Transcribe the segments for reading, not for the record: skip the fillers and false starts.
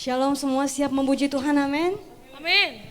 Shalom semua, siap memuji Tuhan, amin. Amin.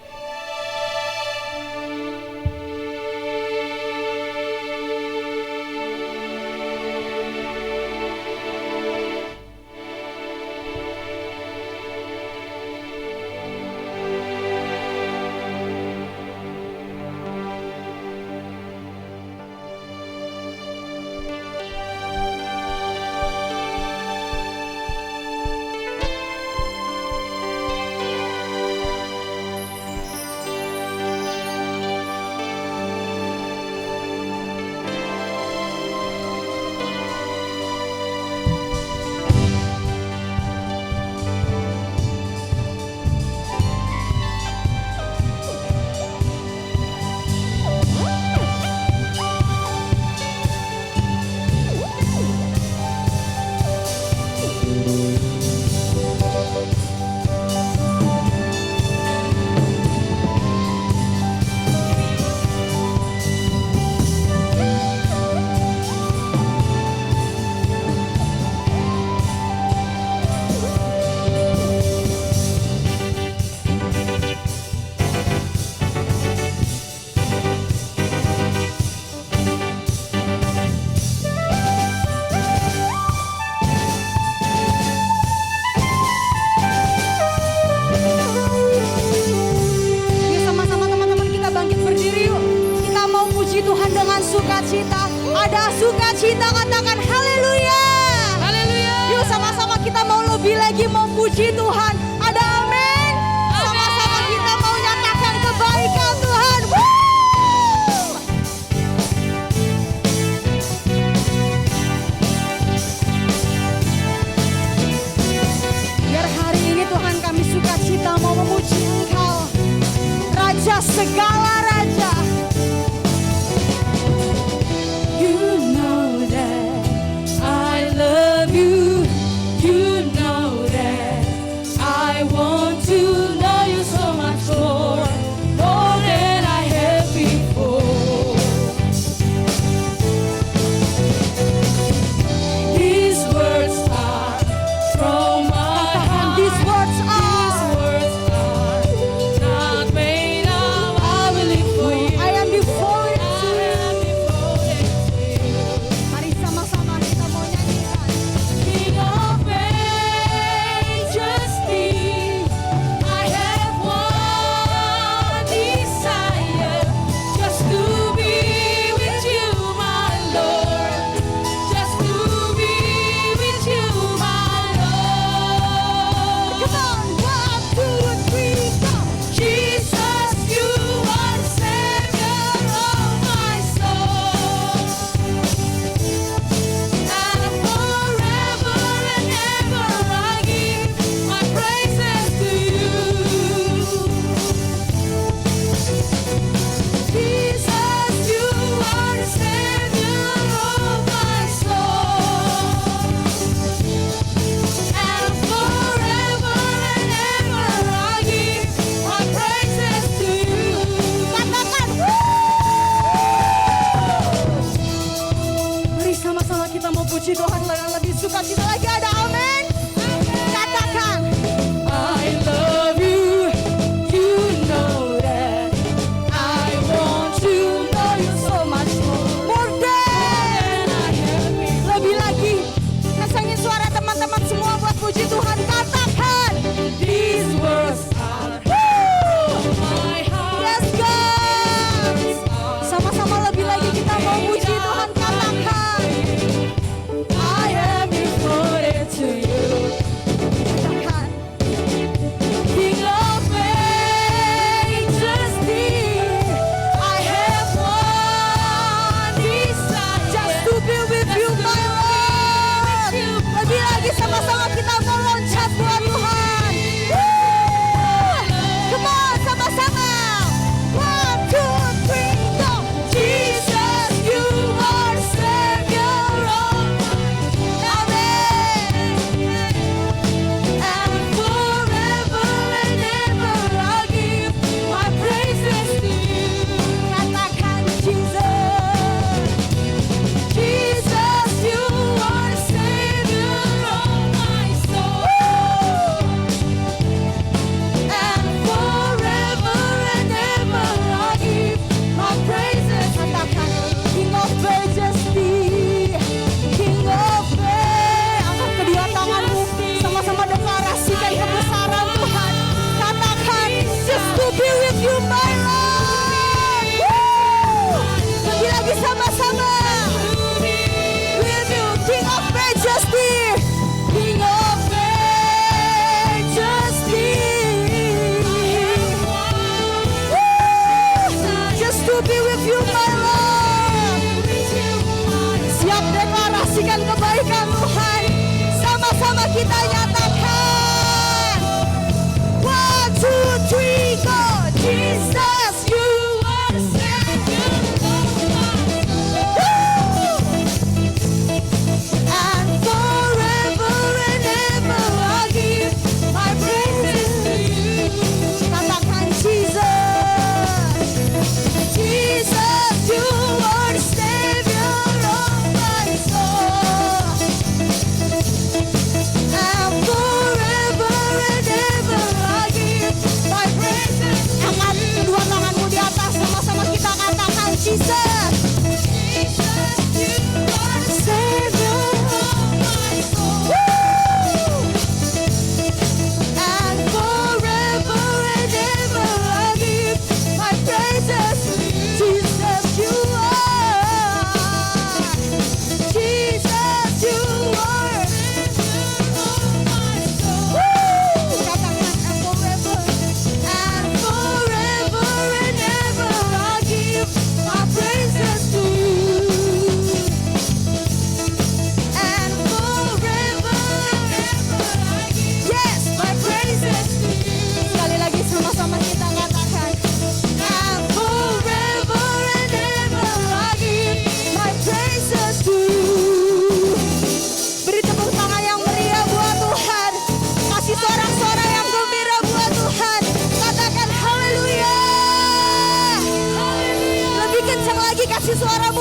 Yuk sama-sama teman-teman kita bangkit berdiri yuk. Kita mau puji Tuhan dengan sukacita. Ada sukacita, katakan haleluya. Haleluya. Yuk sama-sama kita mau lebih lagi memuji Tuhan. Ada amin. Sama-sama kita mau nyatakan kebaikan Tuhan. Woo! Biar hari ini Tuhan kami sukacita mau memuji Engkau, Raja segala raja. You know that I love you. You know that I want to know you so much more than I have before. These words are from my heart. These words are Not made up, I believe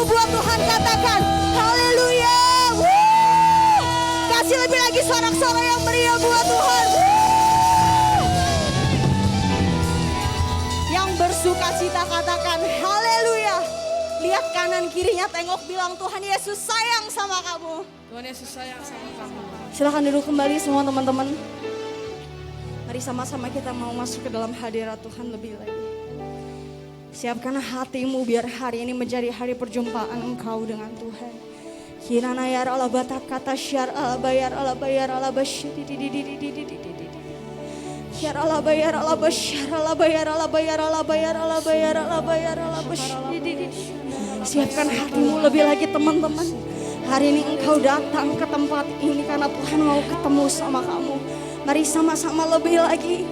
buat Tuhan, katakan haleluya. Kasih lebih lagi sorak-sorai yang meriah buat Tuhan. Yang bersuka cita katakan haleluya. Lihat kanan kirinya, tengok, bilang Tuhan Yesus sayang sama kamu. Tuhan Yesus sayang sama kamu. Silahkan duduk kembali semua teman-teman. Mari sama-sama kita mau masuk ke dalam hadirat Tuhan lebih lagi. Siapkan hatimu biar hari ini menjadi hari perjumpaan engkau dengan Tuhan. Kirana ya Allah batak kata syar Allah bayar Allah bayar Allah basyir syar Allah bayar Allah basyar Allah bayar Allah bayar Allah bayar Allah bayar Allah bayar Allah basyir. Siapkan hatimu lebih lagi teman-teman. Hari ini engkau datang ke tempat ini karena Tuhan mau ketemu sama kamu. Mari sama-sama lebih lagi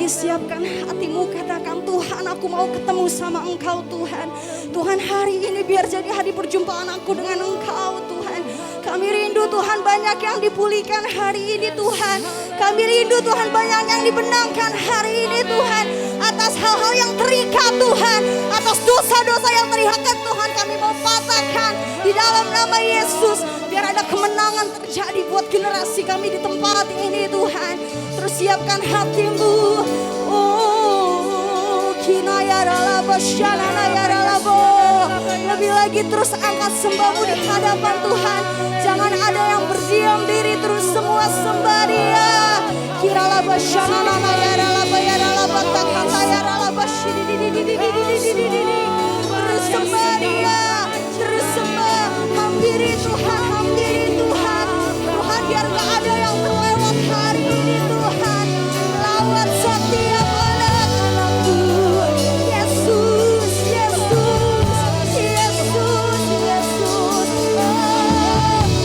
siapkan hatimu, katakan Tuhan aku mau ketemu sama engkau Tuhan. Tuhan hari ini biar jadi hari perjumpaan aku dengan engkau Tuhan. Kami rindu Tuhan banyak yang dipulihkan hari ini Tuhan. Kami rindu Tuhan banyak yang dibenangkan hari ini Tuhan. Atas hal-hal yang terikat Tuhan, atas dosa-dosa yang terikat Tuhan, kami mau patahkan di dalam nama Yesus. Biar ada kemenangan terjadi buat generasi kami di tempat ini Tuhan. Terus siapkan hatimu. Oh, kinayaralabo, shananayaralabo. Lebih lagi terus angkat sembahmu di hadapan Tuhan. Jangan ada yang berdiam diri, terus semua sembah Dia. Kiralabo, shananayaralabo, yaralabo, takatayaralabo, shidididididididididididi. Terus sembah Dia, terus sembah. Hampiri Tuhan, hampiri Tuhan. Tuhan biar gak ada yang terlewat hari ini Tuhan. Lawat setiap anak-anakmu. Yesus, Yesus, Yesus, Yesus. Oh,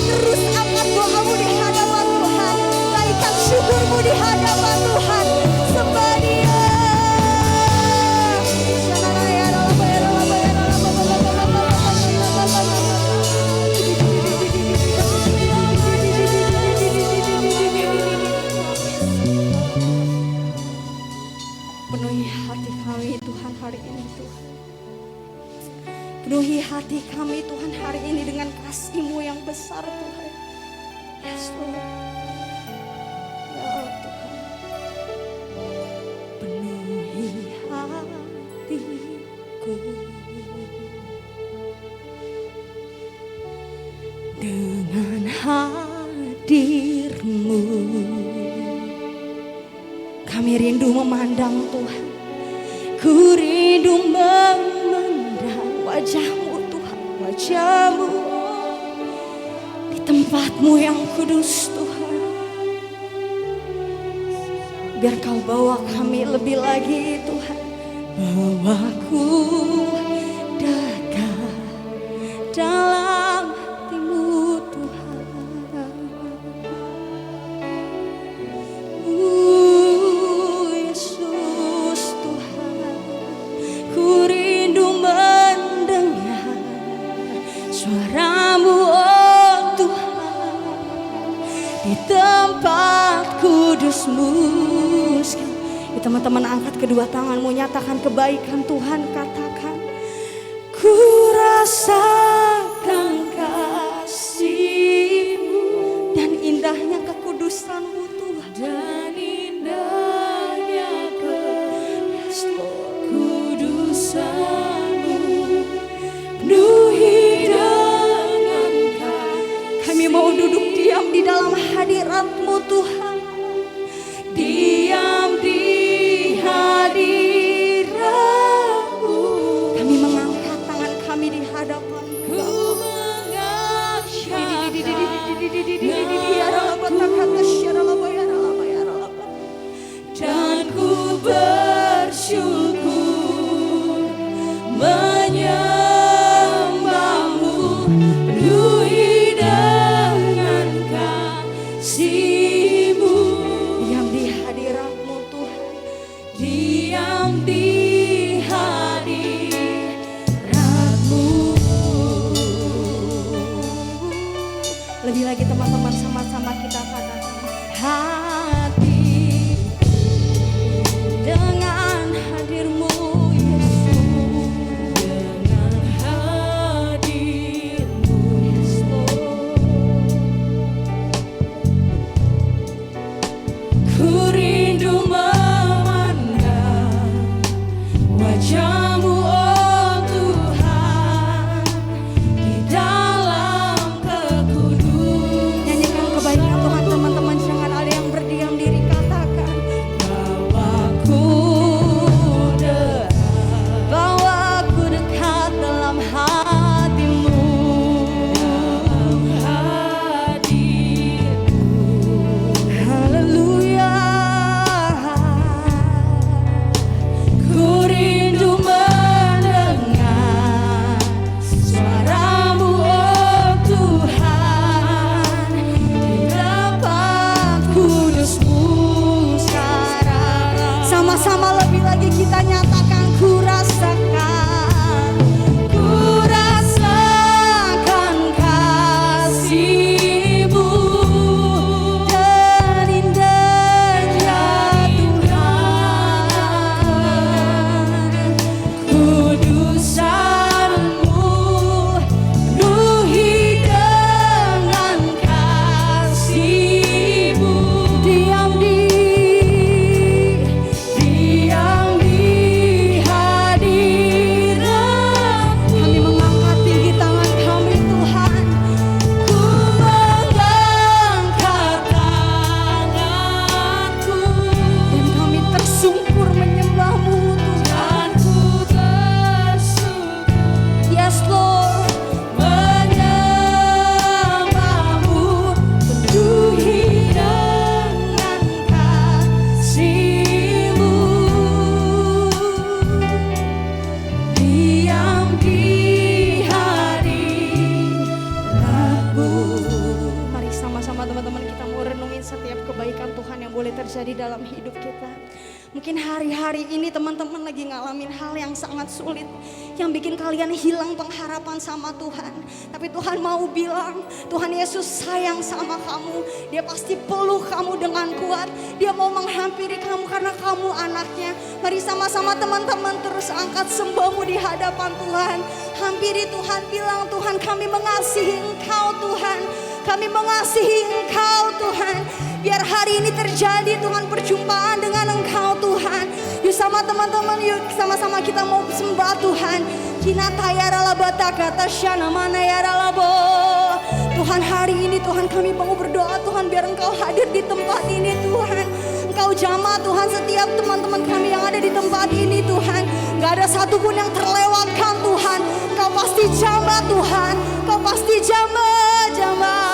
terus angkat doamu di hadapan Tuhan. Naikkan syukurmu di hadapan Tuhan. Sembah Dia. Penuhi hati kami Tuhan hari ini Tuhan. Penuhi hati kami Tuhan hari ini dengan kasih-Mu yang besar Tuhan. Yes Lord. Ya Tuhan. Penuhi hatiku dengan hadir-Mu. Kami rindu memandang Tuhan. Ku rindu memandang wajah-Mu Tuhan, wajah-Mu di tempat-Mu yang kudus Tuhan. Biar Kau bawa kami lebih lagi Tuhan. Bawaku dekat dalam hati-Mu Tuhan. Yesus Tuhan, ku rindu mendengar suara-Mu oh Tuhan di tempat kudus-Mu. Teman-teman angkat kedua tanganmu, nyatakan kebaikan Tuhan, katakan ku rasakan kasih-Mu dan indahnya kekudusan-Mu Tuhan. Dan indahnya kekudusan-Mu penuhi dengan kasih. Kami mau duduk diam di dalam hadirat-Mu Tuhan. Diam di hadirat-Mu. Kami mengangkat tangan kami di hadapan-Mu. sama-sama lebih lagi kita nyatakan ku rasakan kasih-Mu dan indahnya Tuhan. Kudusan-Mu penuhi dengan kasih-Mu. Diam di hadirat kami, mengangkat tinggi tangan kami Tuhan. Ku mengangkat tanganku dan kami tersungkur menyembah-Mu Tuhan. Ku tersungkur, yes Lord, menyembah-Mu penuhi dengan kasih-Mu. Diam di hadirat-Mu. Mari sama-sama teman-teman kita mau renungin setiap kebaikan Tuhan yang boleh terjadi dalam hidup kita. Mungkin hari-hari ini teman-teman lagi ngalamin hal yang sangat sulit, yang bikin kalian hilang pengharapan sama Tuhan. Tapi Tuhan mau bilang, Tuhan Yesus sayang sama kamu. Dia pasti peluk kamu dengan kuat. Dia mau menghampiri kamu karena kamu anaknya. Mari sama-sama teman-teman terus angkat sembahmu di hadapan Tuhan. Hampiri Tuhan, bilang, Tuhan kami mengasihi Engkau Tuhan. Kami mengasihi Engkau Tuhan. Biar hari ini terjadi Tuhan perjumpaan dengan Engkau Tuhan. Yuk sama teman-teman, yuk sama-sama kita mau sembah Tuhan. Kinata ya ralabata kata syana mana ya ralabo. Tuhan hari ini Tuhan kami mau berdoa Tuhan biar Engkau hadir di tempat ini Tuhan. Engkau jamah Tuhan setiap teman-teman kami yang ada di tempat ini Tuhan. Gak ada satupun yang terlewatkan Tuhan. Engkau pasti jamah Tuhan. Engkau pasti jamah Tuhan.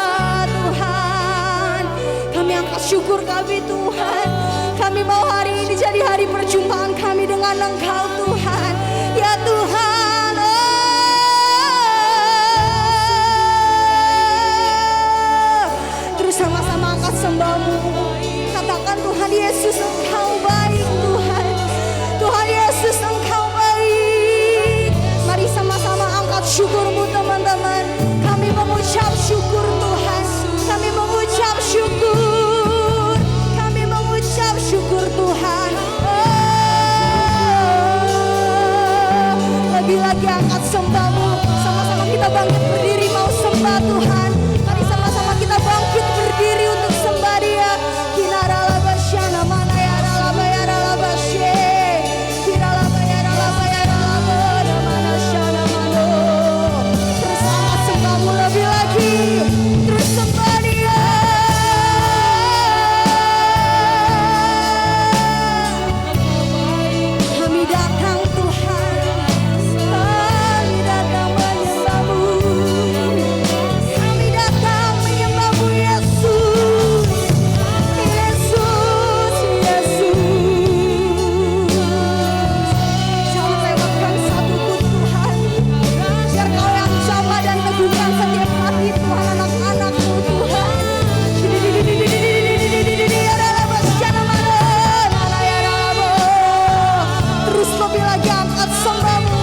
Kami angkat syukur kami Tuhan. Kami mau hari ini jadi hari perjumpaan kami dengan Engkau Tuhan. Ya Tuhan, terus sama-sama angkat sembahmu. Katakan Tuhan Yesus Engkau baik Tuhan. Tuhan Yesus Engkau baik. Mari sama-sama angkat syukurmu teman-teman. Kami mengucap syukur Tuhan. Kami mengucap syukur. Kami mengucap syukur Tuhan. Lebih lagi angkat sembahmu. Sama-sama kita bangkit berdiri mau sembah Tuhan. Mari sama-sama kita bangkit berdiri untuk sembah Dia. Kinara labasyana mana ya ralaba ya ralabasye. Kiralaba ya ralaba ya ralaba mana syana mano. Terus angkat sembahmu lebih lagi. Terus sembah Dia. Kami datang Tuhan. Kami datang menyembah-Mu. Kami datang menyembah-Mu Yesus. Yesus, Yesus. Jangan lewatkan satupun Tuhan. Biar Kau yang jamah dan teguhkan setiap hati Tuhan anak-anak-Mu Tuhan. Terus lebih lagi angkat sembahmu.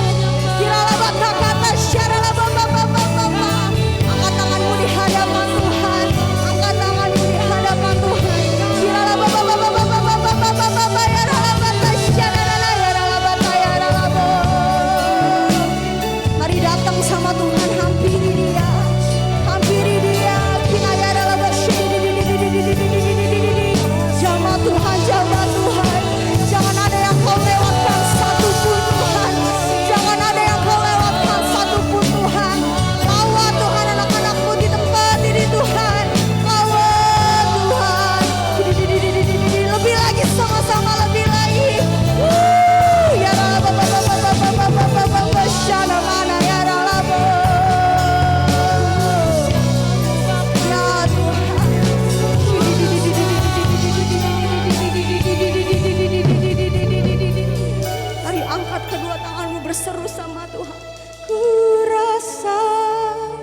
Angkat tanganmu di hadapan Tuhan. Angkat tanganmu di hadapan Tuhan. Mari datang sama Tuhan, hampiri Dia. Hampiri Dia. Jamah Tuhan, jamah Tuhan. Jangan ada yang Kau lewatkan satupun Tuhan. Jangan ada yang Kau lewatkan satupun Tuhan. Bawa Tuhan anak-anak-Mu di tempat ini Tuhan. Bawa Tuhan. Lebih lagi sama-sama lebih lagi. Ya ralaba syana mana ya ralaba. Ya Tuhan. Mari angkat kedua tanganmu berseru sama Tuhan. Ku rasakan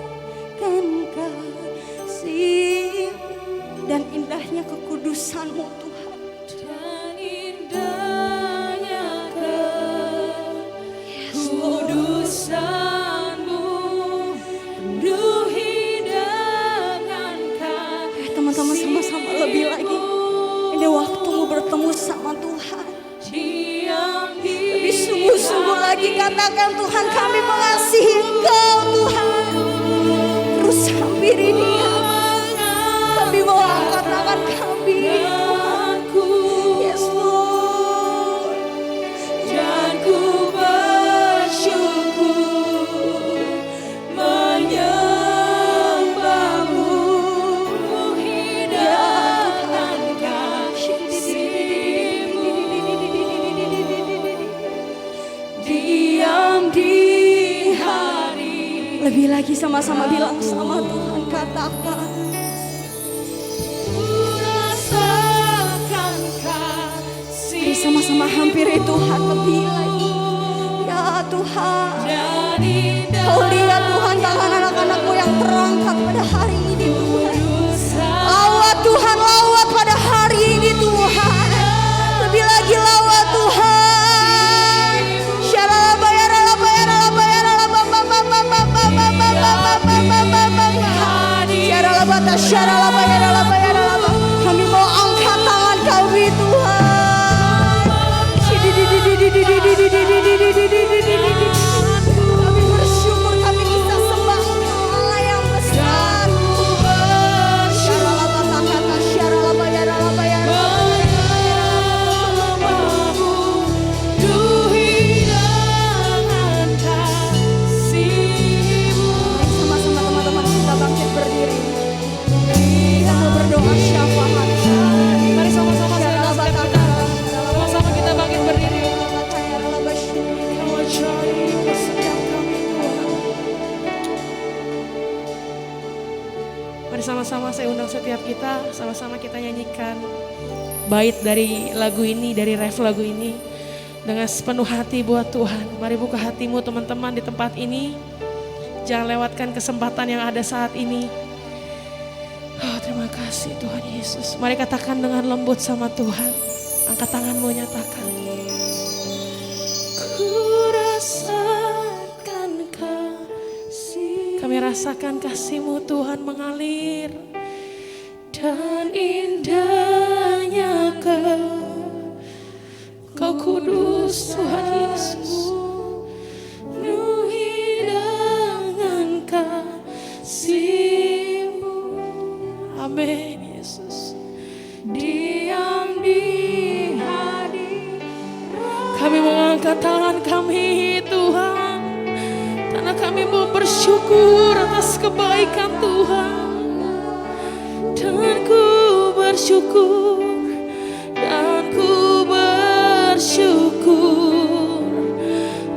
kasih dan indahnya kekudusan-Mu Tuhan. Dan indah bersama Tuhan. Lebih sungguh-sungguh lagi katakan, Tuhan kami mengasihi Engkau Tuhan. Terus hampiri dia. Kami mau angkat tangan kami Tuhan. Yes Lord. Dan ku bersyukur menyembahmu, hidupkan kasih-Mu. Diam di hari. Lebih lagi sama-sama bilang sama Tuhan, katakan. Mari sama-sama hampiri Tuhan lebih lagi. Ya Tuhan, Kau lihat Tuhan tangan anak-anak-Mu yang terangkat pada hari ini Tuhan. Lawat Tuhan, lawat pada hari ini Tuhan. Lebih lagi lawat Tuhan. Kami mau angkat tangan kami Tuhan. Kami bersyukur kami bisa sembah Allah yang besar. Sama-sama teman-teman kita bangkit berdiri. Kita berdoa syafaat. Mari sama-sama sama-sama kita bangkit berdiri. Kau ajaib setiap kami Tuhan. Mari sama-sama saya undang setiap kita, sama-sama kita nyanyikan bait dari lagu ini, dari ref lagu ini dengan sepenuh hati buat Tuhan. Mari buka hatimu teman-teman di tempat ini. Jangan lewatkan kesempatan yang ada saat ini. Oh, terima kasih Tuhan Yesus. Mari katakan dengan lembut sama Tuhan. Angkat tanganmu, nyatakan. Ku rasakan kasih. Kami rasakan kasih-Mu Tuhan mengalir. Dan indahnya Kau kudus Tuhan Yesus. Penuhi dengan kasih-Mu. Amin Yesus. Diam di hadirat. Kami mengangkat tangan kami Tuhan, karena kami mau bersyukur atas kebaikan Tuhan. Dan ku bersyukur, dan ku bersyukur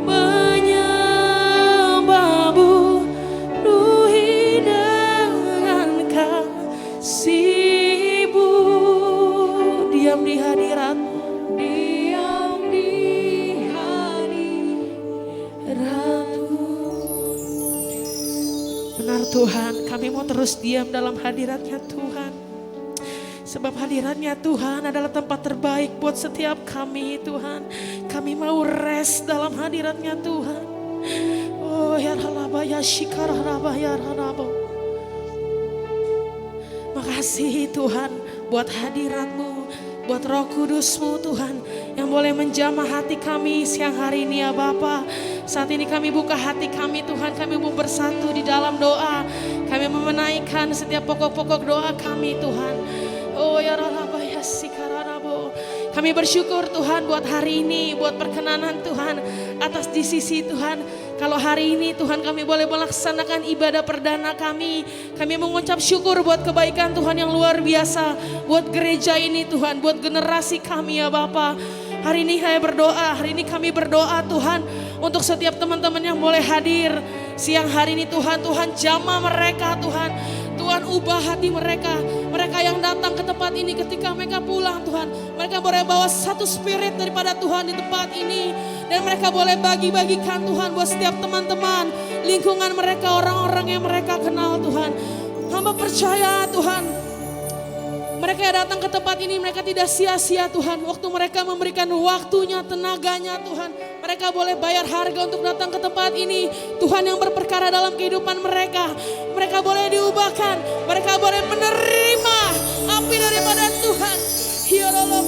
menyembah-Mu penuhi dengan kasih-Mu. Diam di hadirat-Mu, diam di hadirat-Mu. Benar Tuhan, kami mau terus diam dalam hadirat-Nya Tuhan. Sebab hadirat-Nya Tuhan adalah tempat terbaik buat setiap kami Tuhan. Kami mau rest dalam hadirat-Nya Tuhan. Oh ya ralaba ya shikara raba ya ralaba. Makasih Tuhan buat hadirat-Mu, buat Roh Kudus-Mu Tuhan yang boleh menjamah hati kami siang hari ini ya Bapa. Saat ini kami buka hati kami Tuhan, kami mau bersatu di dalam doa. Kami memenaikkan setiap pokok-pokok doa kami Tuhan. Oh ya ralaba ya shikara raba. Kami bersyukur Tuhan buat hari ini, buat perkenanan Tuhan atas di sisi Tuhan. Kalau hari ini Tuhan kami boleh melaksanakan ibadah perdana kami. Kami mengucap syukur buat kebaikan Tuhan yang luar biasa. Buat gereja ini Tuhan, buat generasi kami ya Bapa. Hari ini saya berdoa, hari ini kami berdoa Tuhan untuk setiap teman-teman yang boleh hadir siang hari ini Tuhan. Tuhan jamah mereka Tuhan. Tuhan ubah hati mereka. Mereka yang datang ke tempat ini ketika mereka pulang Tuhan. Mereka boleh bawa satu spirit daripada Tuhan di tempat ini. Dan mereka boleh bagi-bagikan Tuhan buat setiap teman-teman. Lingkungan mereka, orang-orang yang mereka kenal Tuhan. Hamba percaya Tuhan. Mereka yang datang ke tempat ini mereka tidak sia-sia Tuhan. Waktu mereka memberikan waktunya, tenaganya Tuhan. Mereka boleh bayar harga untuk datang ke tempat ini. Tuhan yang berperkara dalam kehidupan mereka. Mereka boleh diubahkan. Mereka boleh menerima api daripada Tuhan. Ya Allah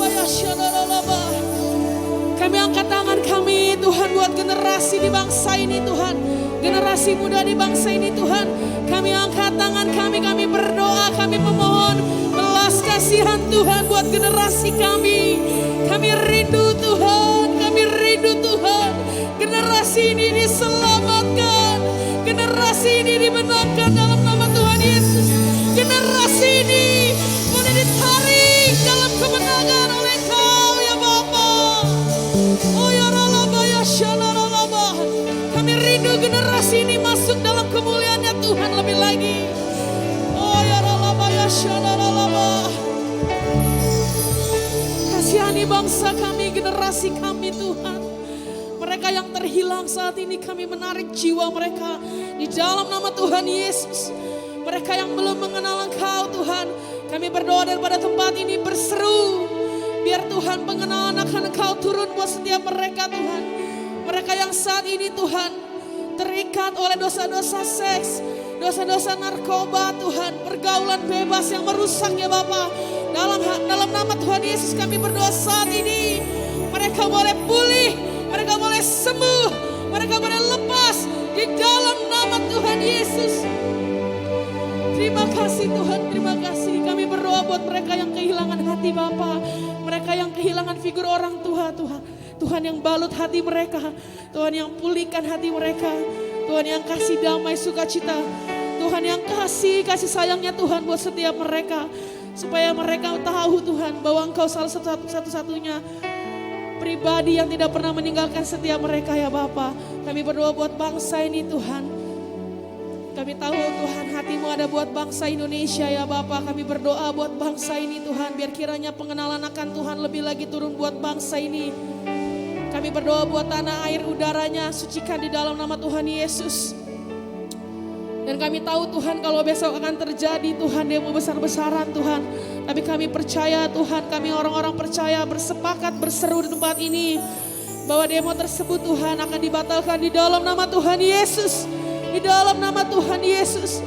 Kami angkat tangan kami Tuhan buat generasi di bangsa ini Tuhan. Generasi muda di bangsa ini Tuhan. Kami angkat tangan kami berdoa, kami memohon belas kasihan Tuhan buat generasi kami. Kami rindu Tuhan, kami rindu Tuhan. Generasi ini diselamatkan, generasi ini dimenangkan dalam nama Tuhan Yesus. Generasi ini boleh ditarik dalam kemenangan oleh Kau ya Bapa. Oh ya Ralaba ya Shalala. Kami rindu generasi ini masuk dalam kemuliaan-Nya Tuhan lebih lagi. Oh ya Ralaba ya Shalala. Kasihani bangsa kami, generasi kami Tuhan. Mereka yang terhilang saat ini kami menarik jiwa mereka di dalam nama Tuhan Yesus. Mereka yang belum mengenal Engkau Tuhan, kami berdoa daripada tempat ini berseru. Biar Tuhan pengenalan akan Engkau turun buat setiap mereka Tuhan. Mereka yang saat ini Tuhan terikat oleh dosa-dosa seks, dosa-dosa narkoba Tuhan, pergaulan bebas yang merusak ya Bapa. Dalam nama Tuhan Yesus kami berdoa saat ini mereka boleh pulih, mereka boleh sembuh, mereka boleh lepas di dalam nama Tuhan Yesus. Terima kasih Tuhan, terima kasih. Kami berdoa buat mereka yang kehilangan hati Bapa, mereka yang kehilangan figur orang tua Tuhan. Tuhan yang balut hati mereka, Tuhan yang pulihkan hati mereka, Tuhan yang kasih damai sukacita, Tuhan yang kasih sayangnya Tuhan buat setiap mereka. Supaya mereka tahu Tuhan bahwa Engkau salah satu-satunya pribadi yang tidak pernah meninggalkan setiap mereka ya Bapa. Kami berdoa buat bangsa ini Tuhan. Kami tahu Tuhan hati-Mu ada buat bangsa Indonesia ya Bapa. Kami berdoa buat bangsa ini Tuhan. Biar kiranya pengenalan akan Tuhan lebih lagi turun buat bangsa ini. Kami berdoa buat tanah air udaranya sucikan di dalam nama Tuhan Yesus. Dan kami tahu Tuhan kalau besok akan terjadi Tuhan demo besar-besaran Tuhan. Tapi kami percaya Tuhan, kami orang-orang percaya bersepakat berseru di tempat ini. Bahwa demo tersebut Tuhan akan dibatalkan di dalam nama Tuhan Yesus. Di dalam nama Tuhan Yesus.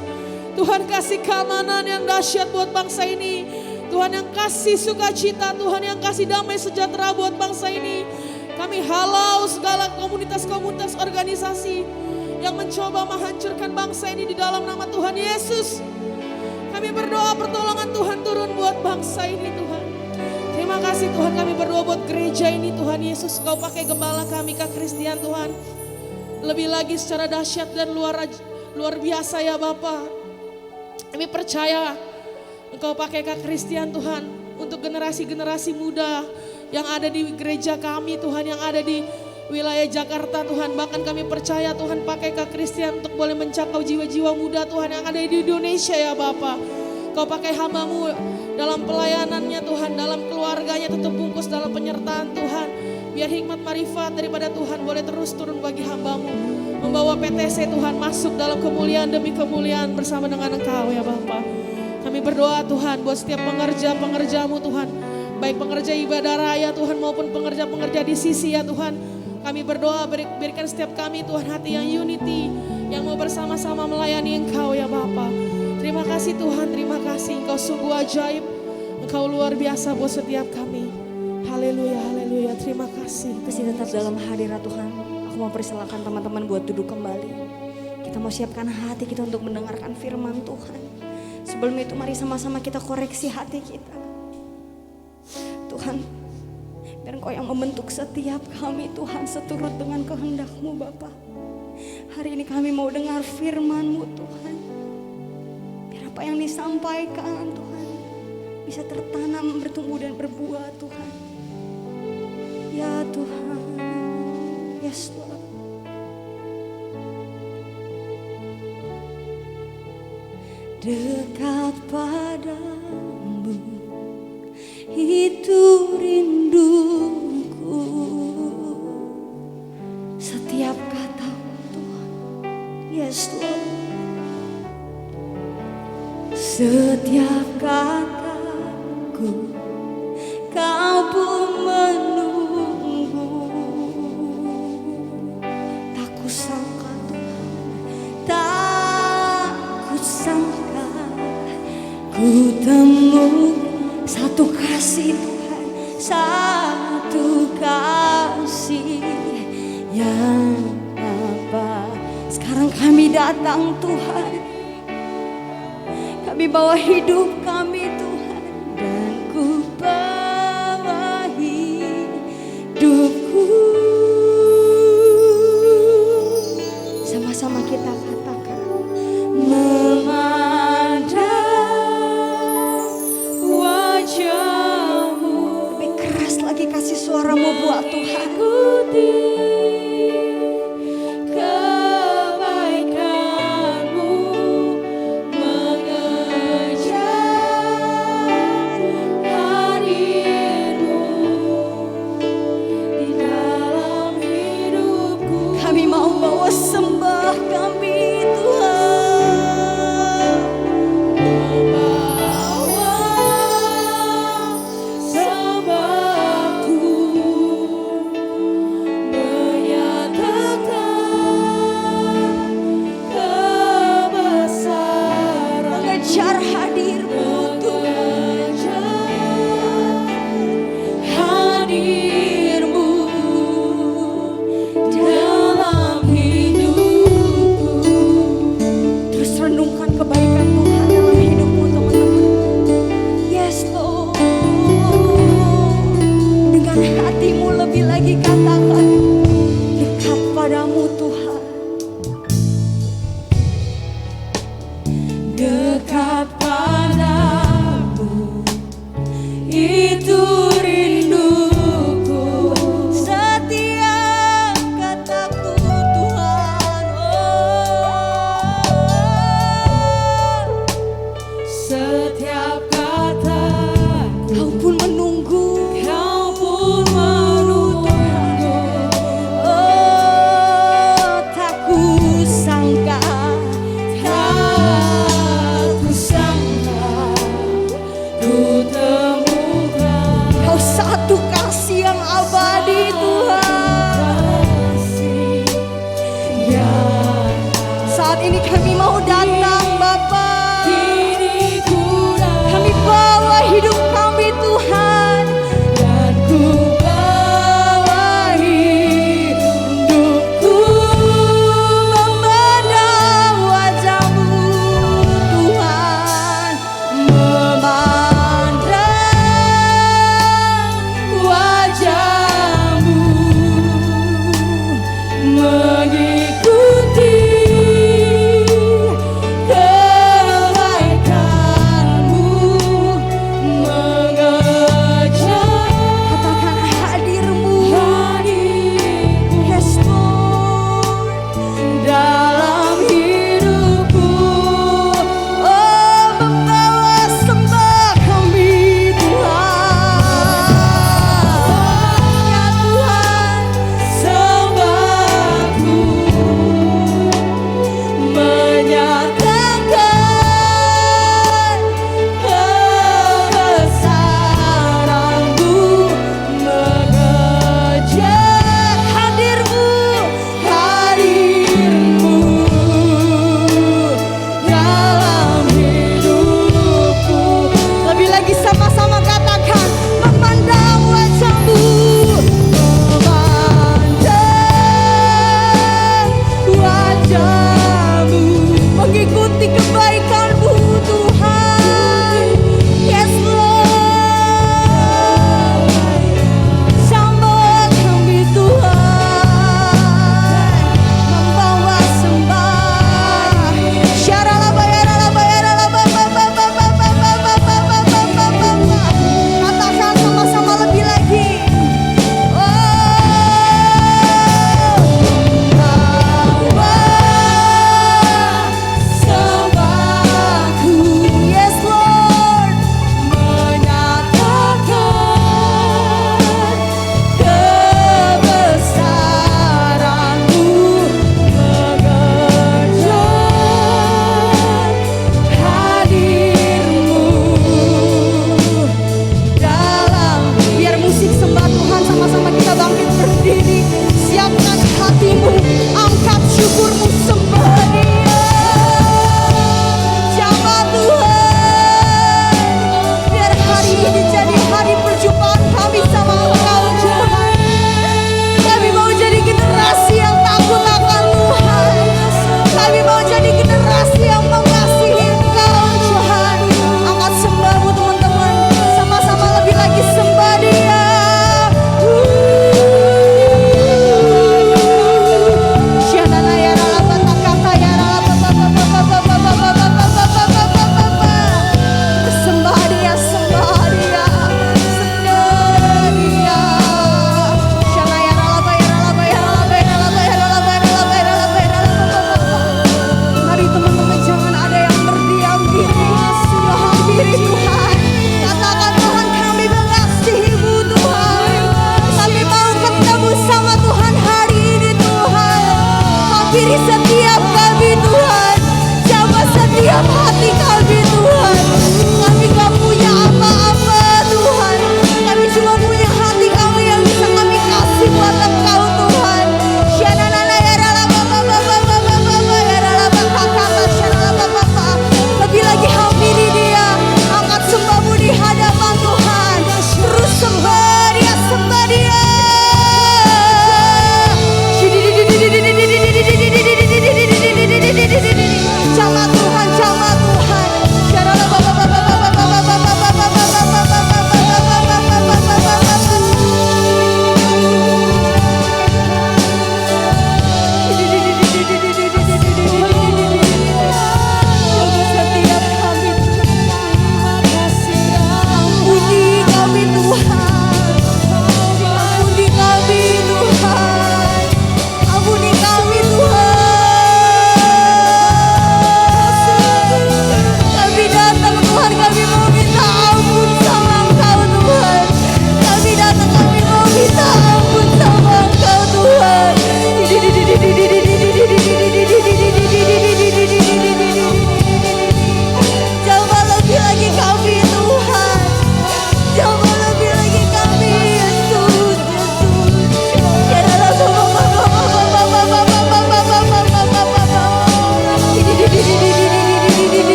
Tuhan kasih keamanan yang dahsyat buat bangsa ini. Tuhan yang kasih sukacita, Tuhan yang kasih damai sejahtera buat bangsa ini. Kami halau segala komunitas-komunitas organisasi yang mencoba menghancurkan bangsa ini di dalam nama Tuhan Yesus. Kami berdoa pertolongan Tuhan turun buat bangsa ini Tuhan. Terima kasih Tuhan, kami berdoa buat gereja ini Tuhan Yesus. Kau pakai gembala kami Kak Kristian Tuhan. Lebih lagi secara dahsyat dan luar biasa ya Bapa. Kami percaya Engkau pakai Kak Kristian Tuhan untuk generasi-generasi muda yang ada di gereja kami Tuhan, yang ada di wilayah Jakarta Tuhan. Bahkan kami percaya Tuhan pakai Kak Kristian untuk boleh mencapai jiwa-jiwa muda Tuhan yang ada di Indonesia ya Bapa. Kau pakai hamba-Mu dalam pelayanannya Tuhan, dalam keluarganya tetap bungkus dalam penyertaan Tuhan. Biar hikmat marifat daripada Tuhan boleh terus turun bagi hamba-Mu. Membawa PTC Tuhan masuk dalam kemuliaan demi kemuliaan bersama dengan Engkau ya Bapa. Kami berdoa Tuhan buat setiap pengerja-pengerja-Mu Tuhan. Baik pengerja ibadah raya Tuhan maupun pengerja-pengerja di sisi ya Tuhan. Kami berdoa berikan setiap kami Tuhan hati yang unity, yang mau bersama-sama melayani Engkau ya Bapa. Terima kasih Tuhan, terima kasih. Engkau sungguh ajaib, Engkau luar biasa buat setiap kami. Haleluya, haleluya, terima kasih. Masih tetap dalam hadirat Tuhan. Aku mau persilakan teman-teman buat duduk kembali. Kita mau siapkan hati kita untuk mendengarkan firman Tuhan. Sebelum itu mari sama-sama kita koreksi hati kita. Tuhan, dan Kau yang membentuk setiap kami Tuhan seturut dengan kehendak-Mu Bapa. Hari ini kami mau dengar firman-Mu Tuhan. Biar apa yang disampaikan Tuhan bisa tertanam, bertumbuh dan berbuah Tuhan. Ya Tuhan, yes Lord. Dekat padamu itu rinduku, setiap kata Tuhan, yes Lord. Setiap kataku Kau pun menunggu. Tak kusangka Tuhan, tak kusangka ku temukan satu kasih Tuhan satu kasih yang abadi. Sekarang kami datang Tuhan, kami bawa hidup kami Tuhan, dan ku bawa hidupku. Sama-sama kita katakan, memandang wajahmu. Lebih keras lagi kasih suaramu buat Tuhan. Kebaikanmu mengejar hadirmu di dalam hidupku. Kami mau bawa sembah kami Tuhan, membawa sembahku, menyatakan kebesaran, mengejar hadirmu Tuhan, hadirmu dalam hidupku. Terus renungkan kebaikan Tuhan dalam hidupmu teman-teman. Yes Lord, dengan hatimu lebih lagi katakan, dekat padamu Tuhan, dekat padamu, itu rinduku. Setiap kataku Tuhan, setiap kataku, kau pun menunggu, kau pun menunggu. Oh, tak kusangka, tak kusangka ku temukan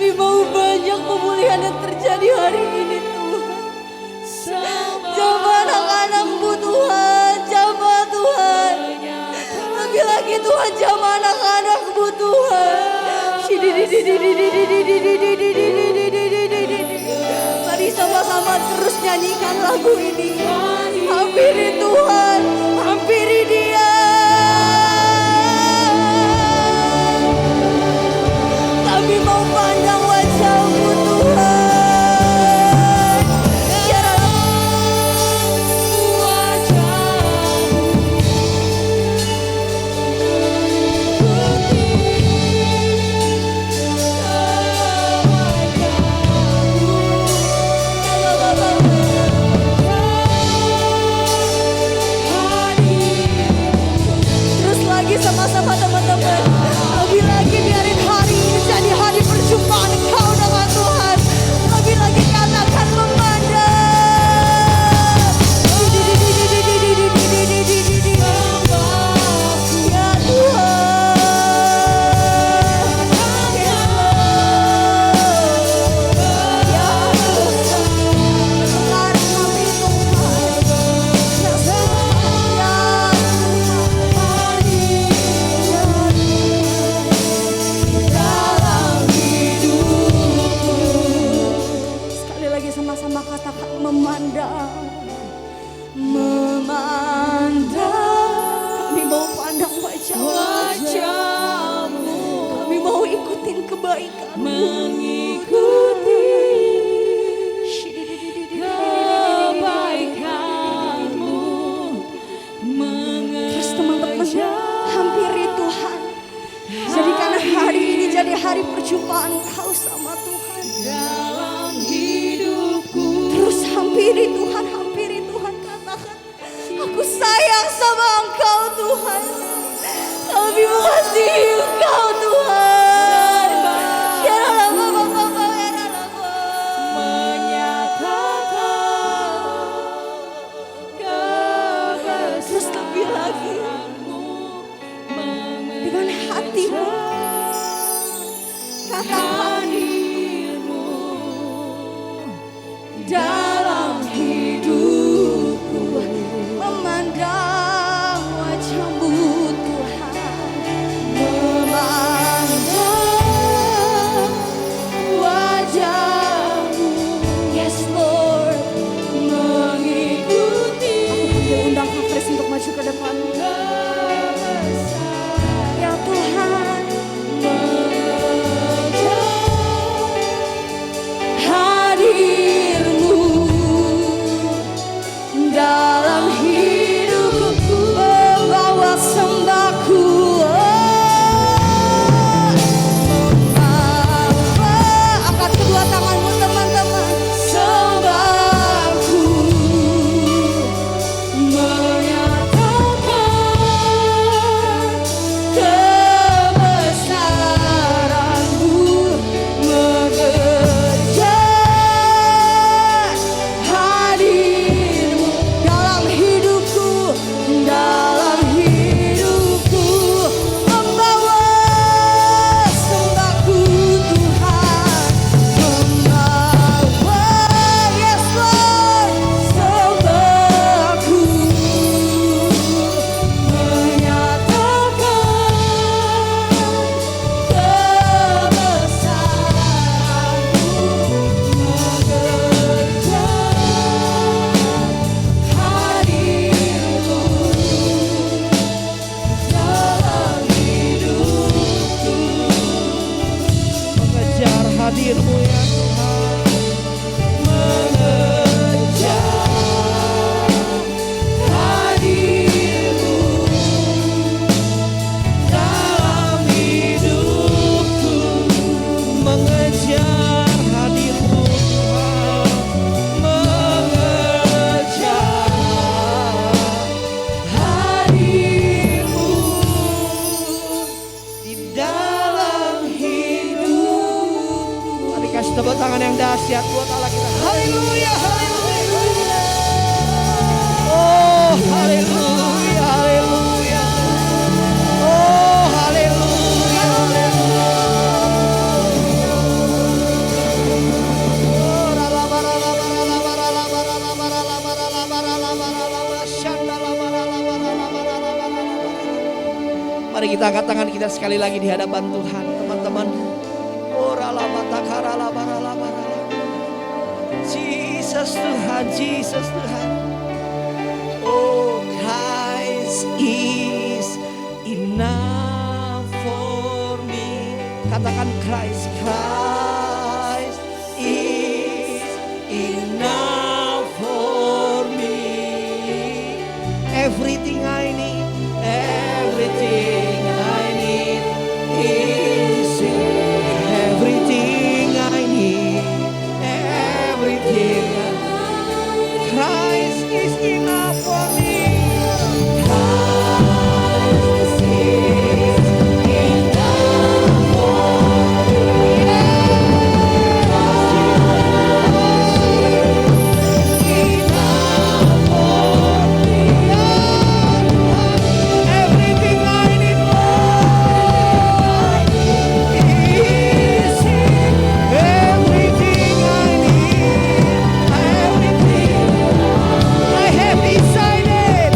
Kami mau banyak pemulihan yang terjadi hari ini Tuhan. Jamah anak-anak-Mu Tuhan, jamah Tuhan. Lebih lagi Tuhan, jamah anak-anak-Mu Tuhan. Mari sama-sama terus nyanyikan lagu ini. Hampiri Tuhan, hampiri Dia. Kami mau pandang wajah-Mu Tuhan. Sama-sama teman-teman, lebih lagi biarin hari ini jadi hari perjumpaan Engkau dengan Tuhan. Lebih lagi katakan memandang. Ya Tuhan, ya sama-sama katakan memandang, memandang. Kami mau pandang wajah-Mu. Kami mau ikutin kebaikan-Mu, mengikuti kebaikan-Mu. Terus teman-teman, hampiri Tuhan. Jadikan hari ini jadi hari perjumpaan Kau sama Tuhan. Dalam hidupku. Terus hampiri Tuhan, katakan, aku sayang sama Engkau Tuhan. Kami mengasihi Engkau Tuhan. Menyatakan terus lebih lagi dengan hatimu. Katakan dalam hidupku, memandang wajah-Mu Tuhan, memandang wajah-Mu. Yes Lord, mengikuti. Aku panggil undang Kafres untuk maju ke depan. Ya Tuhan, hadir-Mu dalam hidupku, membawa sembahku, membawa. Angkat kedua tanganmu teman-teman. Sembahku, menyatakan kebesaran-Mu, mengejar hadir-Mu dalam hidupku, membawa sembahku Tuhan, membawa, yes Lord, sembahku, menyatakan kebesaran-Mu, mengejar hadir-Mu dalam hidupku. Mengejar hadir-Mu ya Tuhan. Mengejar hadir-Mu dalam hidupku. Mengejar hadir-Mu Tuhan. Mengejar hadir-Mu Di dalam hidupku. Mari kasih tepuk tangan yang dahsyat buat Allah kita. Haleluya, haleluya. Oh, haleluya, haleluya. Oh, haleluya, haleluya. Mari kita angkat tangan kita sekali lagi di hadapan Tuhan, teman-teman. Jesus Tuhan, Jesus Tuhan. Oh, Christ is enough for me. Katakan Christ, Christ is enough for me. Everything I need, everything I need is in. Everything I need, everything. Christ is enough for me. Christ is enough for me. Everything I need, Lord, is in. Everything I need, everything. I have decided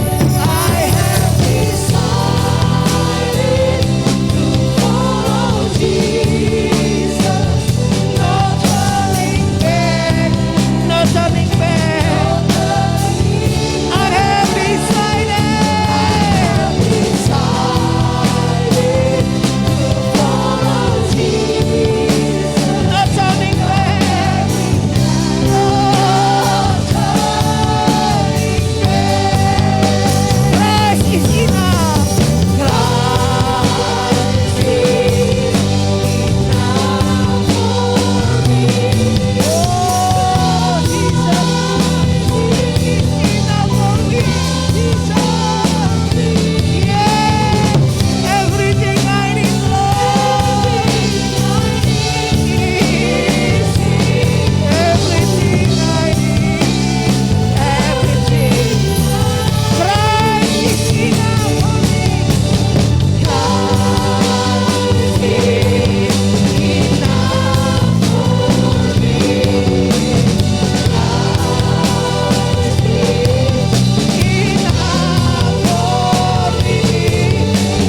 to follow Jesus. No turning back, no turning back. I have decided to follow Jesus. No turning back, no turning back. Christ is enough. Christ is enough for me. Oh, Jesus is enough for me. Jesus, yeah, everything I need, Lord, is everything I need, everything. Christ is enough for me. Christ is enough for me.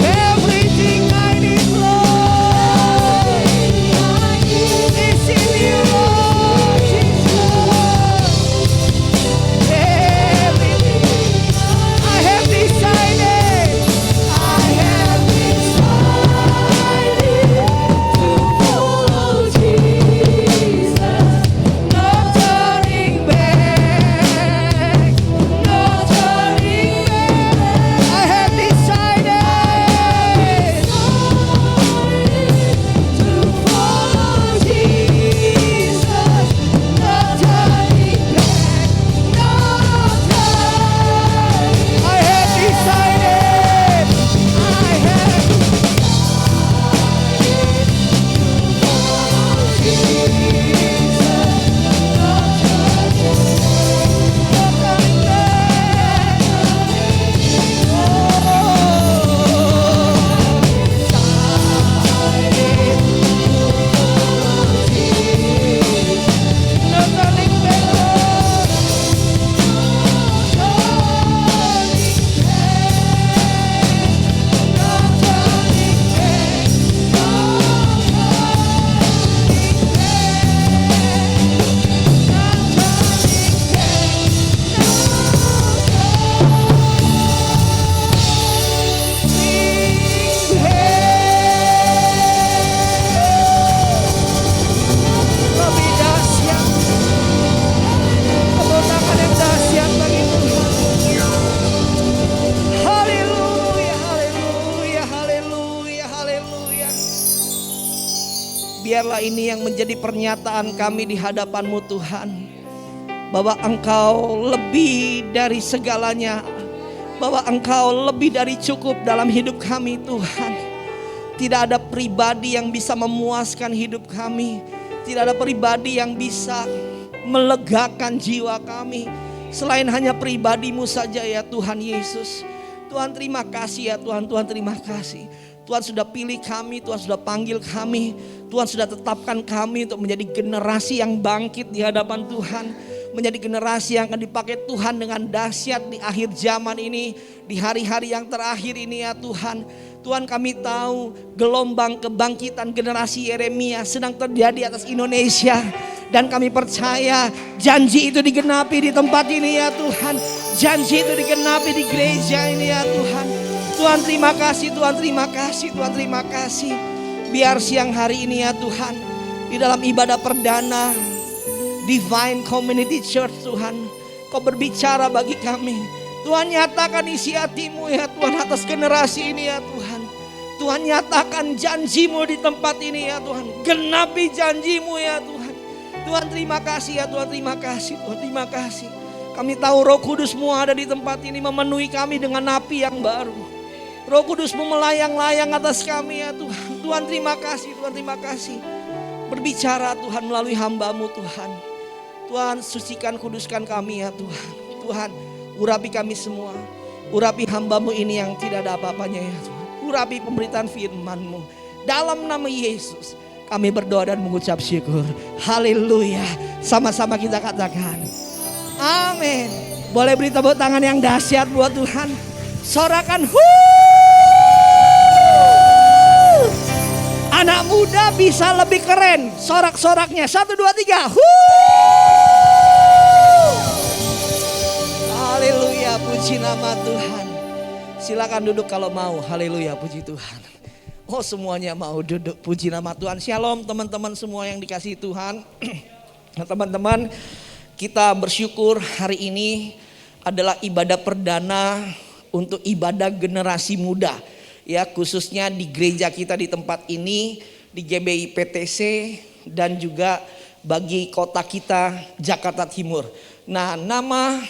Everything I need, Lord, is in you, Lord Jesus. Everything I have decided to follow Jesus. No turning back, no turning back. I have decided to follow Jesus. No turning back, no turning. I have decided. Lebih dahsyat, kemenangan yang dahsyat bagi Tuhan. Haleluya, haleluya, haleluya, haleluya. Biarlah ini yang menjadi pernyataan kami di hadapan-Mu Tuhan, bahwa Engkau lebih dari segalanya, bahwa Engkau lebih dari cukup dalam hidup kami Tuhan. Tidak ada pribadi yang bisa memuaskan hidup kami. Tidak ada pribadi yang bisa melegakan jiwa kami selain hanya pribadi-Mu saja ya Tuhan Yesus. Tuhan terima kasih ya Tuhan, Tuhan terima kasih. Tuhan sudah pilih kami, Tuhan sudah panggil kami, Tuhan sudah tetapkan kami untuk menjadi generasi yang bangkit di hadapan Tuhan. menjadi generasi yang akan dipakai Tuhan dengan dahsyat di akhir zaman ini, di hari-hari yang terakhir ini ya Tuhan. Tuhan, kami tahu gelombang kebangkitan generasi Yeremia sedang terjadi atas Indonesia. Dan kami percaya janji itu digenapi di tempat ini ya Tuhan. Janji itu digenapi di gereja ini ya Tuhan. Tuhan terima kasih, Tuhan terima kasih, Tuhan terima kasih. Biar siang hari ini ya Tuhan, di dalam ibadah perdana Divine Community Church Tuhan, Kau berbicara bagi kami. Tuhan, nyatakan isi hati-Mu ya Tuhan atas generasi ini ya Tuhan. Tuhan, nyatakan janji-Mu di tempat ini ya Tuhan. Genapi janji-Mu ya Tuhan. Tuhan terima kasih ya Tuhan, terima kasih Tuhan, terima kasih. Kami tahu Roh Kudus-Mu ada di tempat ini memenuhi kami dengan api yang baru. Roh Kudus-Mu melayang-layang atas kami ya Tuhan. Tuhan terima kasih, Tuhan terima kasih. Berbicara Tuhan melalui hamba-Mu Tuhan. Tuhan sucikan, kuduskan kami ya Tuhan. Tuhan urapi kami semua. Urapi hamba-Mu ini yang tidak ada apa-apanya ya Tuhan. Urapi pemberitaan firman-Mu. Dalam nama Yesus kami berdoa dan mengucap syukur. Haleluya. Sama-sama kita katakan amin. Boleh beri tepuk tangan yang dahsyat buat Tuhan. Sorakan anak muda bisa lebih keren sorak-soraknya. 1, 2, 3. Haleluya, puji nama Tuhan. Silakan duduk kalau mau. Haleluya, puji Tuhan. Oh, semuanya mau duduk, puji nama Tuhan. Shalom teman-teman semua yang dikasihi Tuhan. Nah, teman-teman, kita bersyukur hari ini adalah ibadah perdana untuk ibadah generasi muda. Ya, khususnya di gereja kita di tempat ini, di GBI PTC dan juga bagi kota kita Jakarta Timur. Nah, nama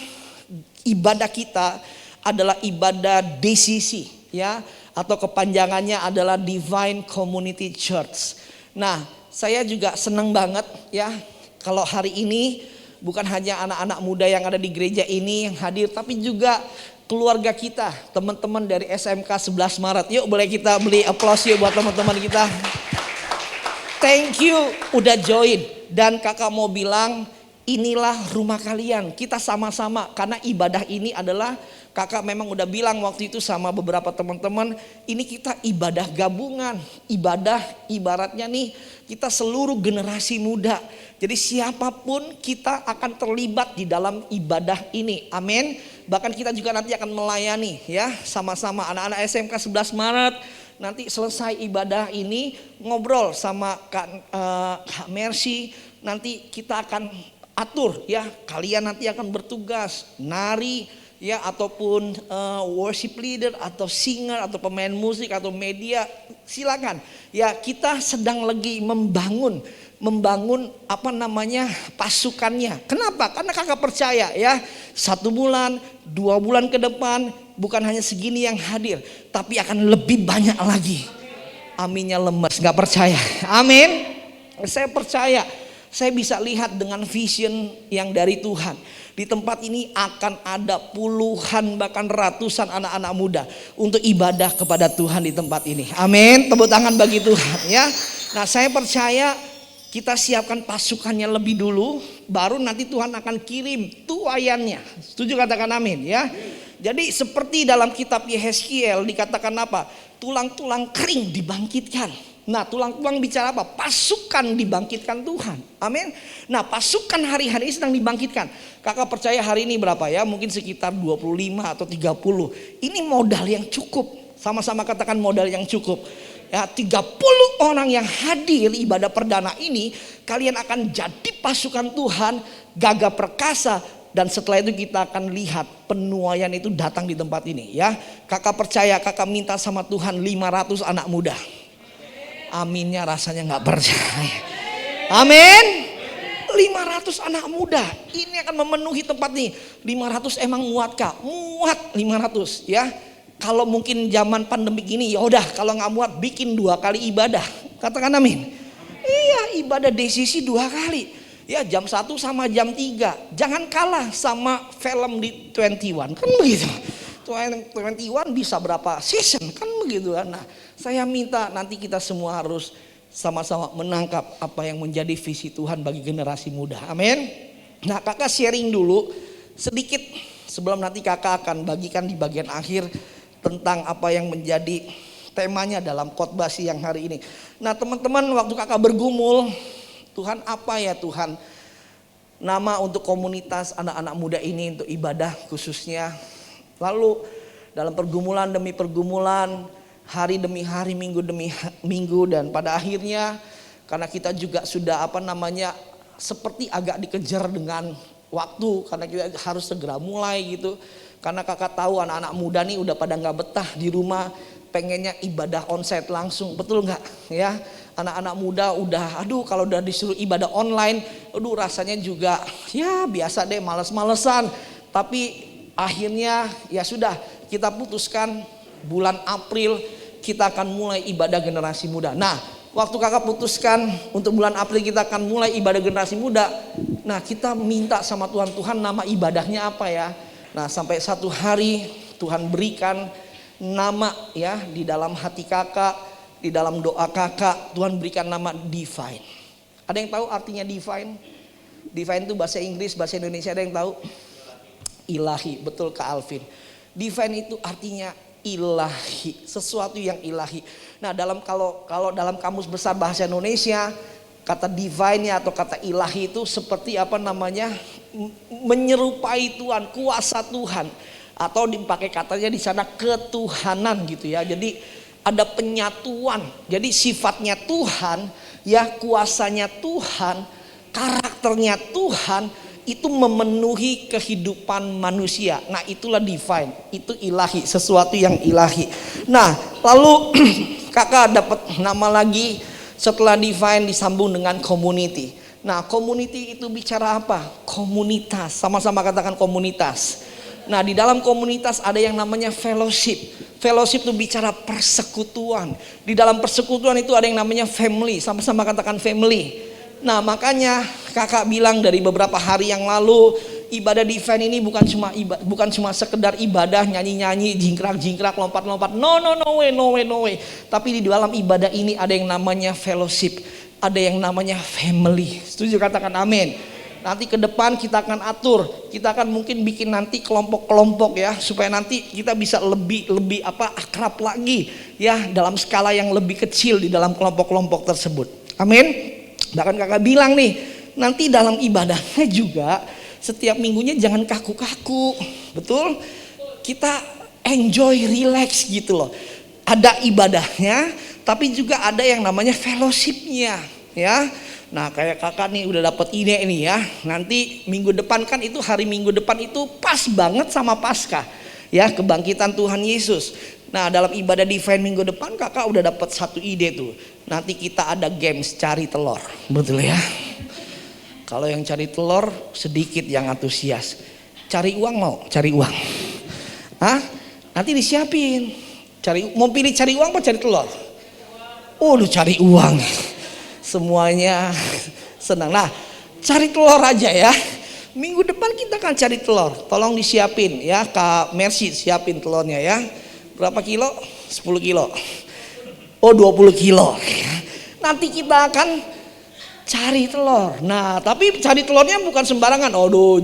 ibadah kita adalah ibadah DCC ya, atau kepanjangannya adalah Divine Community Church. Nah, saya juga senang banget ya kalau hari ini bukan hanya anak-anak muda yang ada di gereja ini yang hadir, tapi juga keluarga kita, teman-teman dari SMK 11 Maret. Yuk boleh kita beri aplaus yuk buat teman-teman kita. Thank you udah join. Dan kakak mau bilang inilah rumah kalian. Kita sama-sama karena ibadah ini adalah, kakak memang udah bilang waktu itu sama beberapa teman-teman, ini kita ibadah gabungan. Ibadah ibaratnya nih kita seluruh generasi muda. Jadi siapapun kita akan terlibat di dalam ibadah ini. Amin. Bahkan kita juga nanti akan melayani ya sama-sama anak-anak SMK 11 Maret. Nanti selesai ibadah ini ngobrol sama Kak Mercy. Nanti kita akan atur ya, kalian nanti akan bertugas nari ya, ataupun worship leader atau singer atau pemain musik atau media, silakan ya. Kita sedang lagi membangun apa namanya pasukannya. Kenapa? Karena kakak percaya ya, 1 bulan 2 bulan ke depan bukan hanya segini yang hadir, tapi akan lebih banyak lagi. Aminnya lemes, nggak percaya. Amin. Saya percaya. Saya bisa lihat dengan vision yang dari Tuhan. Di tempat ini akan ada puluhan bahkan ratusan anak-anak muda untuk ibadah kepada Tuhan di tempat ini. Amin. Tepuk tangan bagi Tuhan ya. Nah, saya percaya kita siapkan pasukannya lebih dulu, baru nanti Tuhan akan kirim tuayannya. Setuju, katakan amin ya. Jadi seperti dalam kitab Yehezkiel dikatakan apa? Tulang-tulang kering dibangkitkan. Nah, tulang-tulang bicara apa? Pasukan dibangkitkan Tuhan. Amin. Nah, pasukan hari-hari ini sedang dibangkitkan. Kakak percaya hari ini berapa ya? Mungkin sekitar 25 atau 30. Ini modal yang cukup. Sama-sama katakan modal yang cukup. Ya, 30 orang yang hadir ibadah perdana ini, kalian akan jadi pasukan Tuhan, gagah perkasa. Dan setelah itu kita akan lihat penuaian itu datang di tempat ini ya. Kakak percaya, kakak minta sama Tuhan 500 anak muda. Aminnya rasanya gak percaya. Amin. 500 anak muda ini akan memenuhi tempat ini. 500 emang muat kak? Muat 500 ya. Kalau mungkin zaman pandemi gini ya udah, kalau nggak muat bikin 2 kali ibadah. Katakan amin. Iya, ibadah DCC 2 kali. Ya, jam 1 sama jam 3. Jangan kalah sama film di 21 kan begitu. 21 bisa berapa season kan begitu kan. Nah, saya minta nanti kita semua harus sama-sama menangkap apa yang menjadi visi Tuhan bagi generasi muda. Amin. Nah, kakak sharing dulu sedikit sebelum nanti kakak akan bagikan di bagian akhir tentang apa yang menjadi temanya dalam khotbah siang hari ini. Nah, teman-teman, waktu kakak bergumul, Tuhan apa ya Tuhan? Nama untuk komunitas anak-anak muda ini untuk ibadah khususnya. Lalu dalam pergumulan demi pergumulan, hari demi hari, minggu demi minggu, dan pada akhirnya karena kita juga sudah seperti agak dikejar dengan waktu karena kita harus segera mulai gitu. Karena kakak tahu anak-anak muda nih udah pada nggak betah di rumah, pengennya ibadah onsite langsung, betul nggak ya? Anak-anak muda udah, kalau udah disuruh ibadah online, rasanya juga ya biasa deh, males-malesan. Tapi akhirnya ya sudah, kita putuskan bulan April kita akan mulai ibadah generasi muda. Nah, waktu kakak putuskan untuk bulan April kita akan mulai ibadah generasi muda. Nah, kita minta sama Tuhan, Tuhan nama ibadahnya apa ya? Nah, sampai satu hari Tuhan berikan nama ya di dalam hati kakak, di dalam doa kakak, Tuhan berikan nama Divine. Ada yang tahu artinya Divine? Divine itu bahasa Inggris, bahasa Indonesia ada yang tahu? Ilahi, betul Kak Alvin. Divine itu artinya ilahi, sesuatu yang ilahi. Nah, kalau dalam kamus besar bahasa Indonesia, kata divine atau kata ilahi itu seperti menyerupai Tuhan, kuasa Tuhan, atau dipakai katanya di sana ketuhanan gitu ya. Jadi ada penyatuan. Jadi sifatnya Tuhan, ya kuasanya Tuhan, karakternya Tuhan itu memenuhi kehidupan manusia. Nah, itulah divine, itu ilahi, sesuatu yang ilahi. Nah, lalu kakak dapat nama lagi setelah divine disambung dengan community. Nah, community itu bicara apa? Komunitas, sama-sama katakan komunitas. Nah, di dalam komunitas ada yang namanya fellowship. Fellowship itu bicara persekutuan. Di dalam persekutuan itu ada yang namanya family, sama-sama katakan family. Nah, makanya kakak bilang dari beberapa hari yang lalu, ibadah divine ini bukan cuma sekedar ibadah nyanyi-nyanyi, jingkrak-jingkrak, lompat-lompat. No way. Tapi di dalam ibadah ini ada yang namanya fellowship, ada yang namanya family. Setuju, katakan amin. Nanti ke depan kita akan atur, kita akan mungkin bikin nanti kelompok-kelompok ya, supaya nanti kita bisa lebih akrab lagi ya, dalam skala yang lebih kecil di dalam kelompok-kelompok tersebut. Amin. Bahkan kakak bilang nih, nanti dalam ibadahnya juga setiap minggunya jangan kaku-kaku, betul? Kita enjoy, relax gitu loh. Ada ibadahnya, tapi juga ada yang namanya fellowshipnya, ya. Nah, kayak kakak nih udah dapat ide ini ya. Nanti minggu depan kan itu hari minggu depan itu pas banget sama Paskah, ya, kebangkitan Tuhan Yesus. Nah, dalam ibadah divine minggu depan kakak udah dapat satu ide tuh. Nanti kita ada games cari telur, betul ya? Kalau yang cari telur sedikit yang antusias. Cari uang mau? Cari uang? Hah? Nanti disiapin. Mau pilih cari uang apa cari telur? Oh, lu cari uang. Semuanya senang. Nah, cari telur aja ya. Minggu depan kita akan cari telur. Tolong disiapin ya, Kak Mercy siapin telurnya ya. Berapa kilo? 10 kilo. Oh, 20 kilo. Nanti kita akan cari telur. Nah, tapi cari telurnya bukan sembarangan.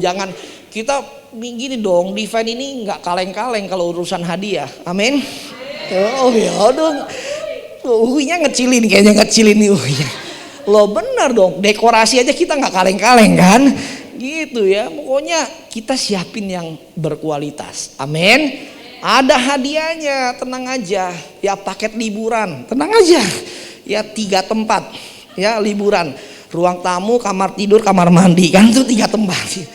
Jangan. Kita gini dong, divine ini nggak kaleng-kaleng kalau urusan hadiah. Amin. Uhinya ngecilin nih uhinya. Lo bener dong, dekorasi aja kita nggak kaleng-kaleng kan? Gitu ya. Pokoknya kita siapin yang berkualitas. Amin. Ada hadiahnya, tenang aja. Ya, paket liburan, tenang aja. Ya, 3 tempat. Ya, liburan. Ruang tamu, kamar tidur, kamar mandi. Kan itu 3 tempat.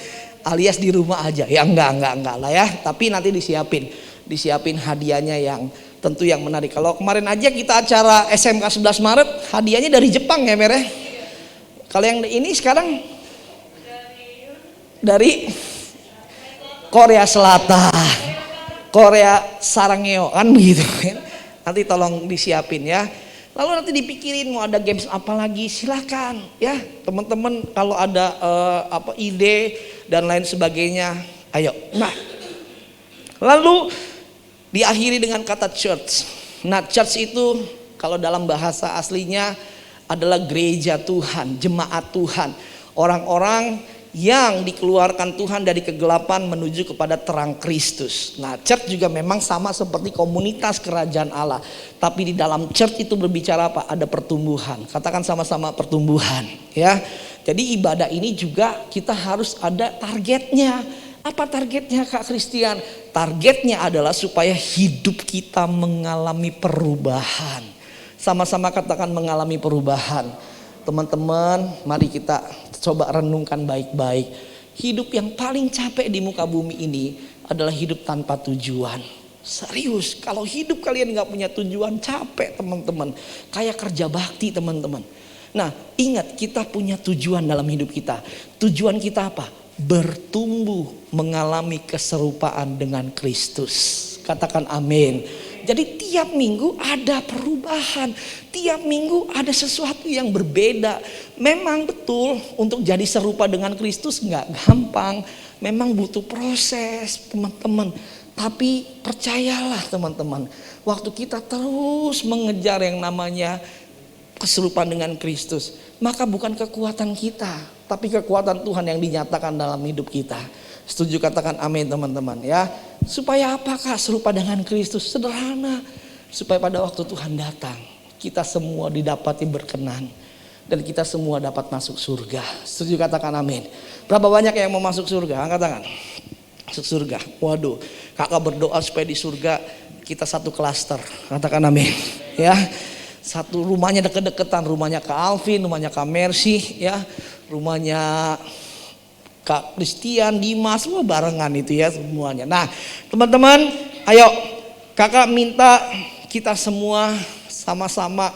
Alias di rumah aja. Ya, enggak lah ya. Tapi nanti disiapin hadiahnya yang tentu yang menarik. Kalau kemarin aja kita acara SMK 11 Maret, hadiahnya dari Jepang ya, Mere. Kalau yang ini sekarang dari Korea Selatan. Korea Sarangeo kan begitu. Nanti tolong disiapin ya. Lalu nanti dipikirin mau ada games apa lagi, silakan ya teman-teman. Kalau ada ide dan lain sebagainya, ayo. Nah, lalu diakhiri dengan kata church. Nah, church itu kalau dalam bahasa aslinya adalah gereja Tuhan, jemaat Tuhan, orang-orang yang dikeluarkan Tuhan dari kegelapan menuju kepada terang Kristus. Nah, church juga memang sama seperti komunitas kerajaan Allah. Tapi di dalam church itu berbicara apa? Ada pertumbuhan. Katakan sama-sama pertumbuhan, ya. Jadi ibadah ini juga kita harus ada targetnya. Apa targetnya Kak Christian? Targetnya adalah supaya hidup kita mengalami perubahan. Sama-sama katakan mengalami perubahan. Teman-teman, mari kita coba renungkan baik-baik. Hidup yang paling capek di muka bumi ini adalah hidup tanpa tujuan. Serius, kalau hidup kalian gak punya tujuan, capek teman-teman. Kayak kerja bakti teman-teman. Nah, ingat kita punya tujuan dalam hidup kita. Tujuan kita apa? Bertumbuh, mengalami keserupaan dengan Kristus. Katakan amin. Jadi tiap minggu ada perubahan, tiap minggu ada sesuatu yang berbeda. Memang betul untuk jadi serupa dengan Kristus nggak gampang, memang butuh proses teman-teman. Tapi percayalah teman-teman, waktu kita terus mengejar yang namanya keserupaan dengan Kristus, maka bukan kekuatan kita, tapi kekuatan Tuhan yang dinyatakan dalam hidup kita. Setuju katakan amin teman-teman ya. Supaya apakah serupa dengan Kristus? Sederhana. Supaya pada waktu Tuhan datang, kita semua didapati berkenan. Dan kita semua dapat masuk surga. Setuju katakan amin. Berapa banyak yang mau masuk surga? Angkat tangan. Masuk surga. Waduh, kakak berdoa supaya di surga kita satu klaster. Katakan amin. Ya. Satu rumahnya deket-deketan. Rumahnya Kak Alvin, rumahnya Kak Mercy, ya. Rumahnya Kak Christian, Dimas, semua barengan itu ya semuanya. Nah teman-teman, ayo kakak minta kita semua sama-sama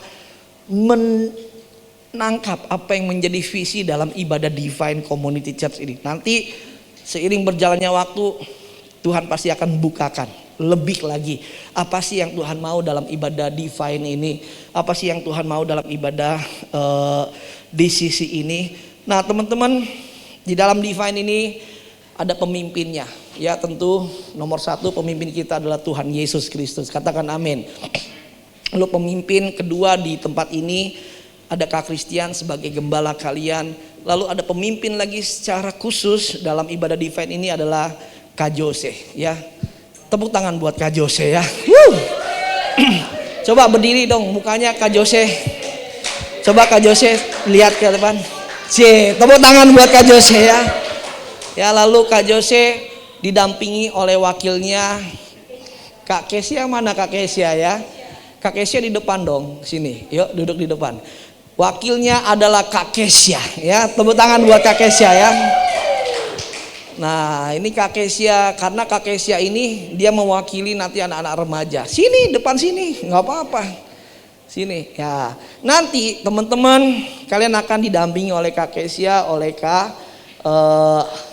menangkap apa yang menjadi visi dalam ibadah Divine Community Church ini. Nanti seiring berjalannya waktu Tuhan pasti akan bukakan lebih lagi. Apa sih yang Tuhan mau dalam ibadah Divine ini? Apa sih yang Tuhan mau dalam ibadah di sisi ini? Nah teman-teman, di dalam Divine ini ada pemimpinnya. Ya tentu nomor satu pemimpin kita adalah Tuhan Yesus Kristus. Katakan amin. Lalu pemimpin kedua di tempat ini ada Kak Christian sebagai gembala kalian. Lalu ada pemimpin lagi secara khusus dalam ibadah Divine ini adalah Kak Jose. Ya, tepuk tangan buat Kak Jose ya. Coba berdiri dong mukanya Kak Jose. Coba Kak Jose lihat ke depan. Tepuk tangan buat Kak Jose ya. Ya lalu Kak Jose didampingi oleh wakilnya Kak Kesia. Mana Kak Kesia ya? Kak Kesia di depan dong, sini. Yuk duduk di depan. Wakilnya adalah Kak Kesia ya. Tepuk tangan buat Kak Kesia ya. Nah ini Kak Kesia, karena Kak Kesia ini dia mewakili nanti anak-anak remaja. Sini depan sini, nggak apa-apa. Sini ya. Nanti teman-teman kalian akan didampingi oleh Kak Kesia, oleh Kak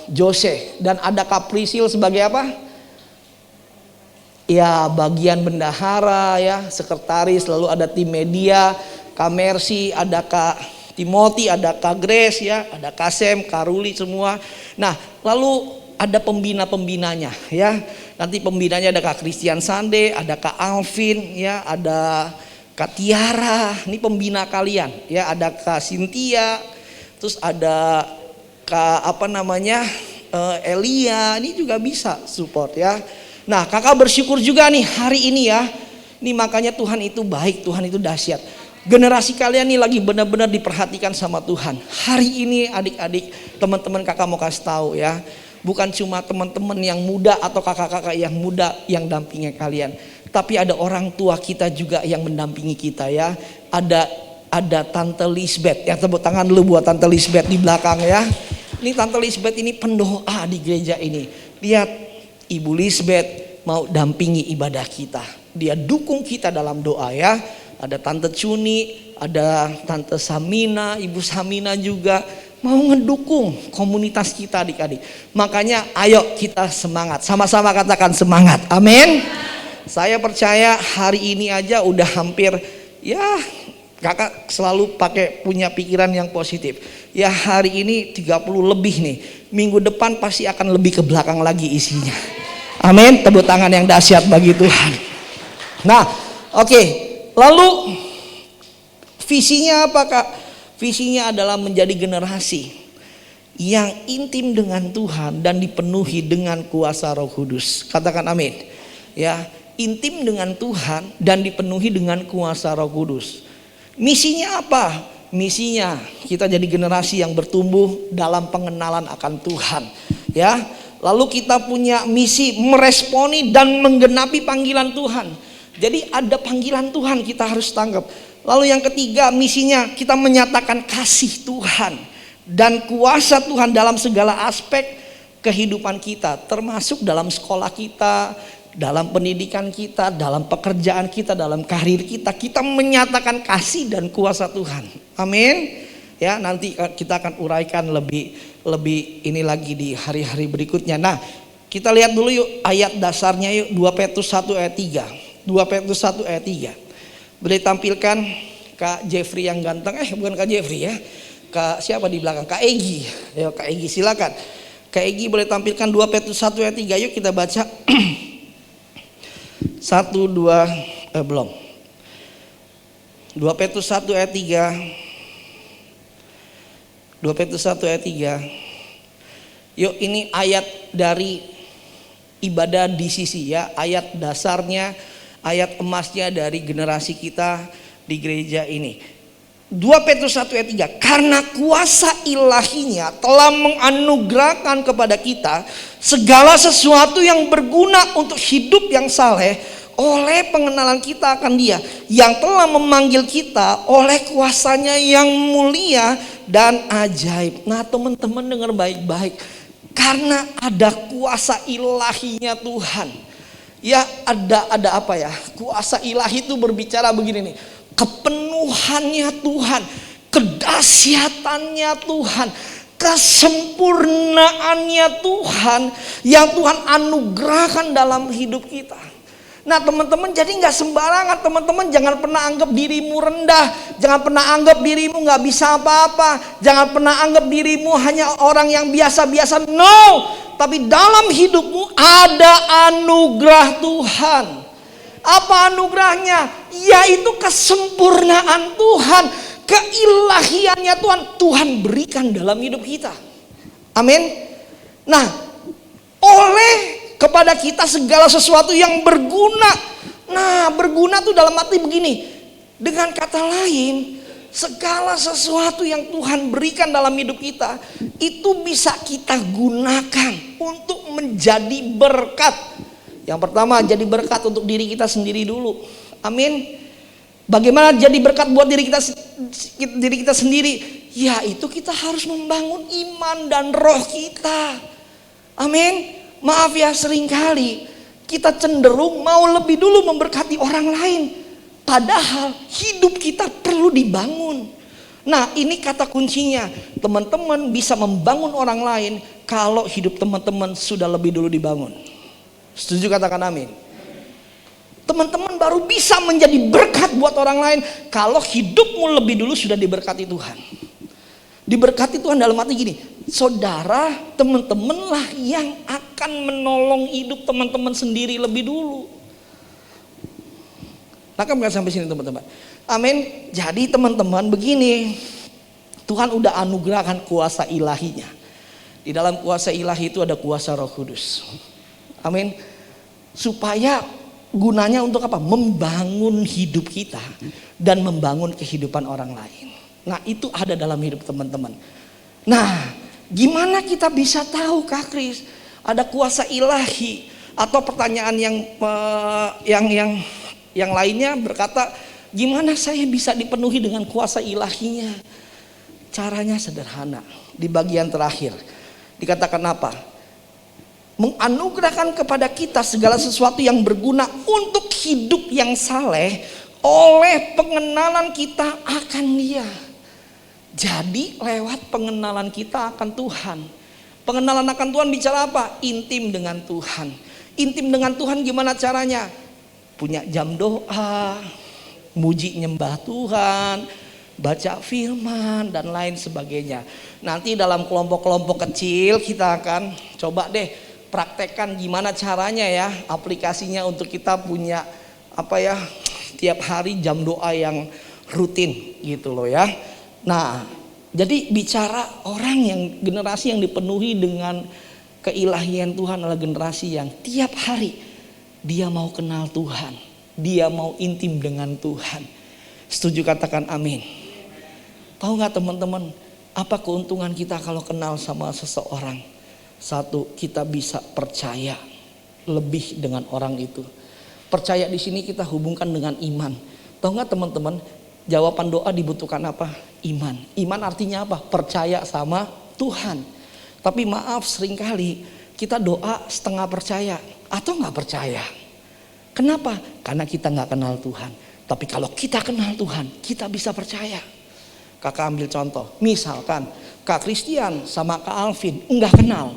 Jose, dan ada Kak Prisil sebagai apa? Ya bagian bendahara ya, sekretaris. Lalu ada tim media, Kak Mercy, ada Kak Timothy, ada Kak Grace ya, ada Kak Sem, Kak Ruli semua. Nah lalu ada pembina-pembinanya ya. Nanti pembinanya ada Kak Christian Sande, ada Kak Alvin ya, ada Kak Tiara, ini pembina kalian ya, ada Kak Cynthia, terus ada Kak Elia, ini juga bisa support ya. Nah kakak bersyukur juga nih hari ini ya, ini makanya Tuhan itu baik, Tuhan itu dahsyat. Generasi kalian nih lagi benar-benar diperhatikan sama Tuhan. Hari ini adik-adik, teman-teman kakak mau kasih tahu ya, bukan cuma teman-teman yang muda atau kakak-kakak yang muda yang dampingi kalian, tapi ada orang tua kita juga yang mendampingi kita ya. Ada Tante Lisbeth ya, tepuk tangan dulu buat Tante Lisbeth di belakang ya. Ini Tante Lisbeth ini pendoa di gereja ini. Lihat Ibu Lisbeth mau dampingi ibadah kita. Dia dukung kita dalam doa ya. Ada Tante Cuni, ada Tante Samina, Ibu Samina juga mau ngedukung komunitas kita adik-adik. Makanya ayo kita semangat, sama-sama katakan semangat, amin. Saya percaya hari ini aja udah hampir ya, kakak selalu punya pikiran yang positif. Ya hari ini 30 lebih nih, minggu depan pasti akan lebih ke belakang lagi isinya. Amin, tepuk tangan yang dahsyat bagi Tuhan. Nah oke, lalu visinya apa Kak? Visinya adalah menjadi generasi yang intim dengan Tuhan dan dipenuhi dengan kuasa Roh Kudus. Katakan amin. Ya, intim dengan Tuhan dan dipenuhi dengan kuasa Roh Kudus. Misinya apa? Misinya kita jadi generasi yang bertumbuh dalam pengenalan akan Tuhan. Ya, lalu kita punya misi meresponi dan menggenapi panggilan Tuhan. Jadi ada panggilan Tuhan kita harus tangkap. Lalu yang ketiga, misinya kita menyatakan kasih Tuhan dan kuasa Tuhan dalam segala aspek kehidupan kita, termasuk dalam sekolah kita, dalam pendidikan kita, dalam pekerjaan kita, dalam karir kita. Kita menyatakan kasih dan kuasa Tuhan. Amin. Ya, nanti kita akan uraikan lebih ini lagi di hari-hari berikutnya. Nah, kita lihat dulu yuk ayat dasarnya yuk, 2 Petrus 1 ayat 3. 2 Petrus 1 ayat 3. Boleh tampilkan Kak Jeffrey yang ganteng, bukan Kak Jeffrey ya. Kak siapa di belakang? Kak Egi. Ya, Kak Egi silakan. Kak Egi boleh tampilkan 2 Petrus 1 ayat 3. Yuk kita baca. 1 2 belum. 2 Petrus 1 ayat 3. 2 Petrus 1 ayat 3. Yuk ini ayat dari ibadah di sisi ya, ayat dasarnya, ayat emasnya dari generasi kita di gereja ini. 2 Petrus 1 ayat 3. Karena kuasa ilahinya telah menganugerahkan kepada kita segala sesuatu yang berguna untuk hidup yang saleh oleh pengenalan kita akan Dia yang telah memanggil kita oleh kuasanya yang mulia dan ajaib. Nah, teman-teman dengar baik-baik. Karena ada kuasa ilahinya Tuhan. Ya, ada apa ya? Kuasa ilahi itu berbicara begini nih. Kepenuhannya Tuhan, kedahsyatannya Tuhan, kesempurnaannya Tuhan yang Tuhan anugerahkan dalam hidup kita. Nah, teman-teman, jadi nggak sembarangan. Teman-teman jangan pernah anggap dirimu rendah, jangan pernah anggap dirimu nggak bisa apa-apa, jangan pernah anggap dirimu hanya orang yang biasa-biasa. No, tapi dalam hidupmu ada anugerah Tuhan. Apa anugerahnya? Yaitu kesempurnaan Tuhan, keilahiannya Tuhan. Tuhan berikan dalam hidup kita. Amin. Nah, oleh kepada kita segala sesuatu yang berguna. Nah, berguna tuh dalam arti begini. Dengan kata lain, segala sesuatu yang Tuhan berikan dalam hidup kita itu bisa kita gunakan untuk menjadi berkat. Yang pertama, jadi berkat untuk diri kita sendiri dulu. Amin. Bagaimana jadi berkat buat diri kita sendiri? Ya, itu kita harus membangun iman dan roh kita. Amin. Maaf ya, seringkali kita cenderung mau lebih dulu memberkati orang lain, padahal hidup kita perlu dibangun. Nah, ini kata kuncinya. Teman-teman bisa membangun orang lain kalau hidup teman-teman sudah lebih dulu dibangun. Setuju? Katakan amin. Teman-teman baru bisa menjadi berkat buat orang lain kalau hidupmu lebih dulu sudah diberkati Tuhan. Diberkati Tuhan dalam arti gini, saudara, teman-teman lah yang akan menolong hidup teman-teman sendiri lebih dulu. Nakam gak sampai sini teman-teman? Amin. Jadi teman-teman begini, Tuhan udah anugerahkan kuasa ilahinya. Di dalam kuasa ilahi itu ada kuasa Roh Kudus. Amin. Supaya gunanya untuk apa? Membangun hidup kita dan membangun kehidupan orang lain. Nah, itu ada dalam hidup teman-teman. Nah, gimana kita bisa tahu Kak Kris ada kuasa ilahi? Atau pertanyaan yang lainnya berkata, gimana saya bisa dipenuhi dengan kuasa ilahinya? Caranya sederhana. Di bagian terakhir dikatakan apa? Menganugerahkan kepada kita segala sesuatu yang berguna untuk hidup yang saleh oleh pengenalan kita akan Dia. Jadi lewat pengenalan kita akan Tuhan. Pengenalan akan Tuhan bicara apa? Intim dengan Tuhan. Intim dengan Tuhan gimana caranya? Punya jam doa, muji nyembah Tuhan, baca firman dan lain sebagainya. Nanti dalam kelompok-kelompok kecil kita akan coba deh praktekkan gimana caranya ya, aplikasinya untuk kita punya apa ya, tiap hari jam doa yang rutin gitu loh ya. Nah, Jadi bicara orang yang generasi yang dipenuhi dengan keilahian Tuhan adalah generasi yang tiap hari dia mau kenal Tuhan, dia mau intim dengan Tuhan. Setuju katakan amin. Tahu nggak teman-teman, apa keuntungan kita kalau kenal sama seseorang? Satu, kita bisa percaya lebih dengan orang itu. Percaya di sini kita hubungkan dengan iman. Tahu nggak teman-teman, jawaban doa dibutuhkan apa? Iman. Iman artinya apa? Percaya sama Tuhan. Tapi maaf, seringkali kita doa setengah percaya atau nggak percaya. Kenapa? Karena kita nggak kenal Tuhan. Tapi kalau kita kenal Tuhan, kita bisa percaya. Kakak ambil contoh, misalkan Kak Christian sama Kak Alvin nggak kenal.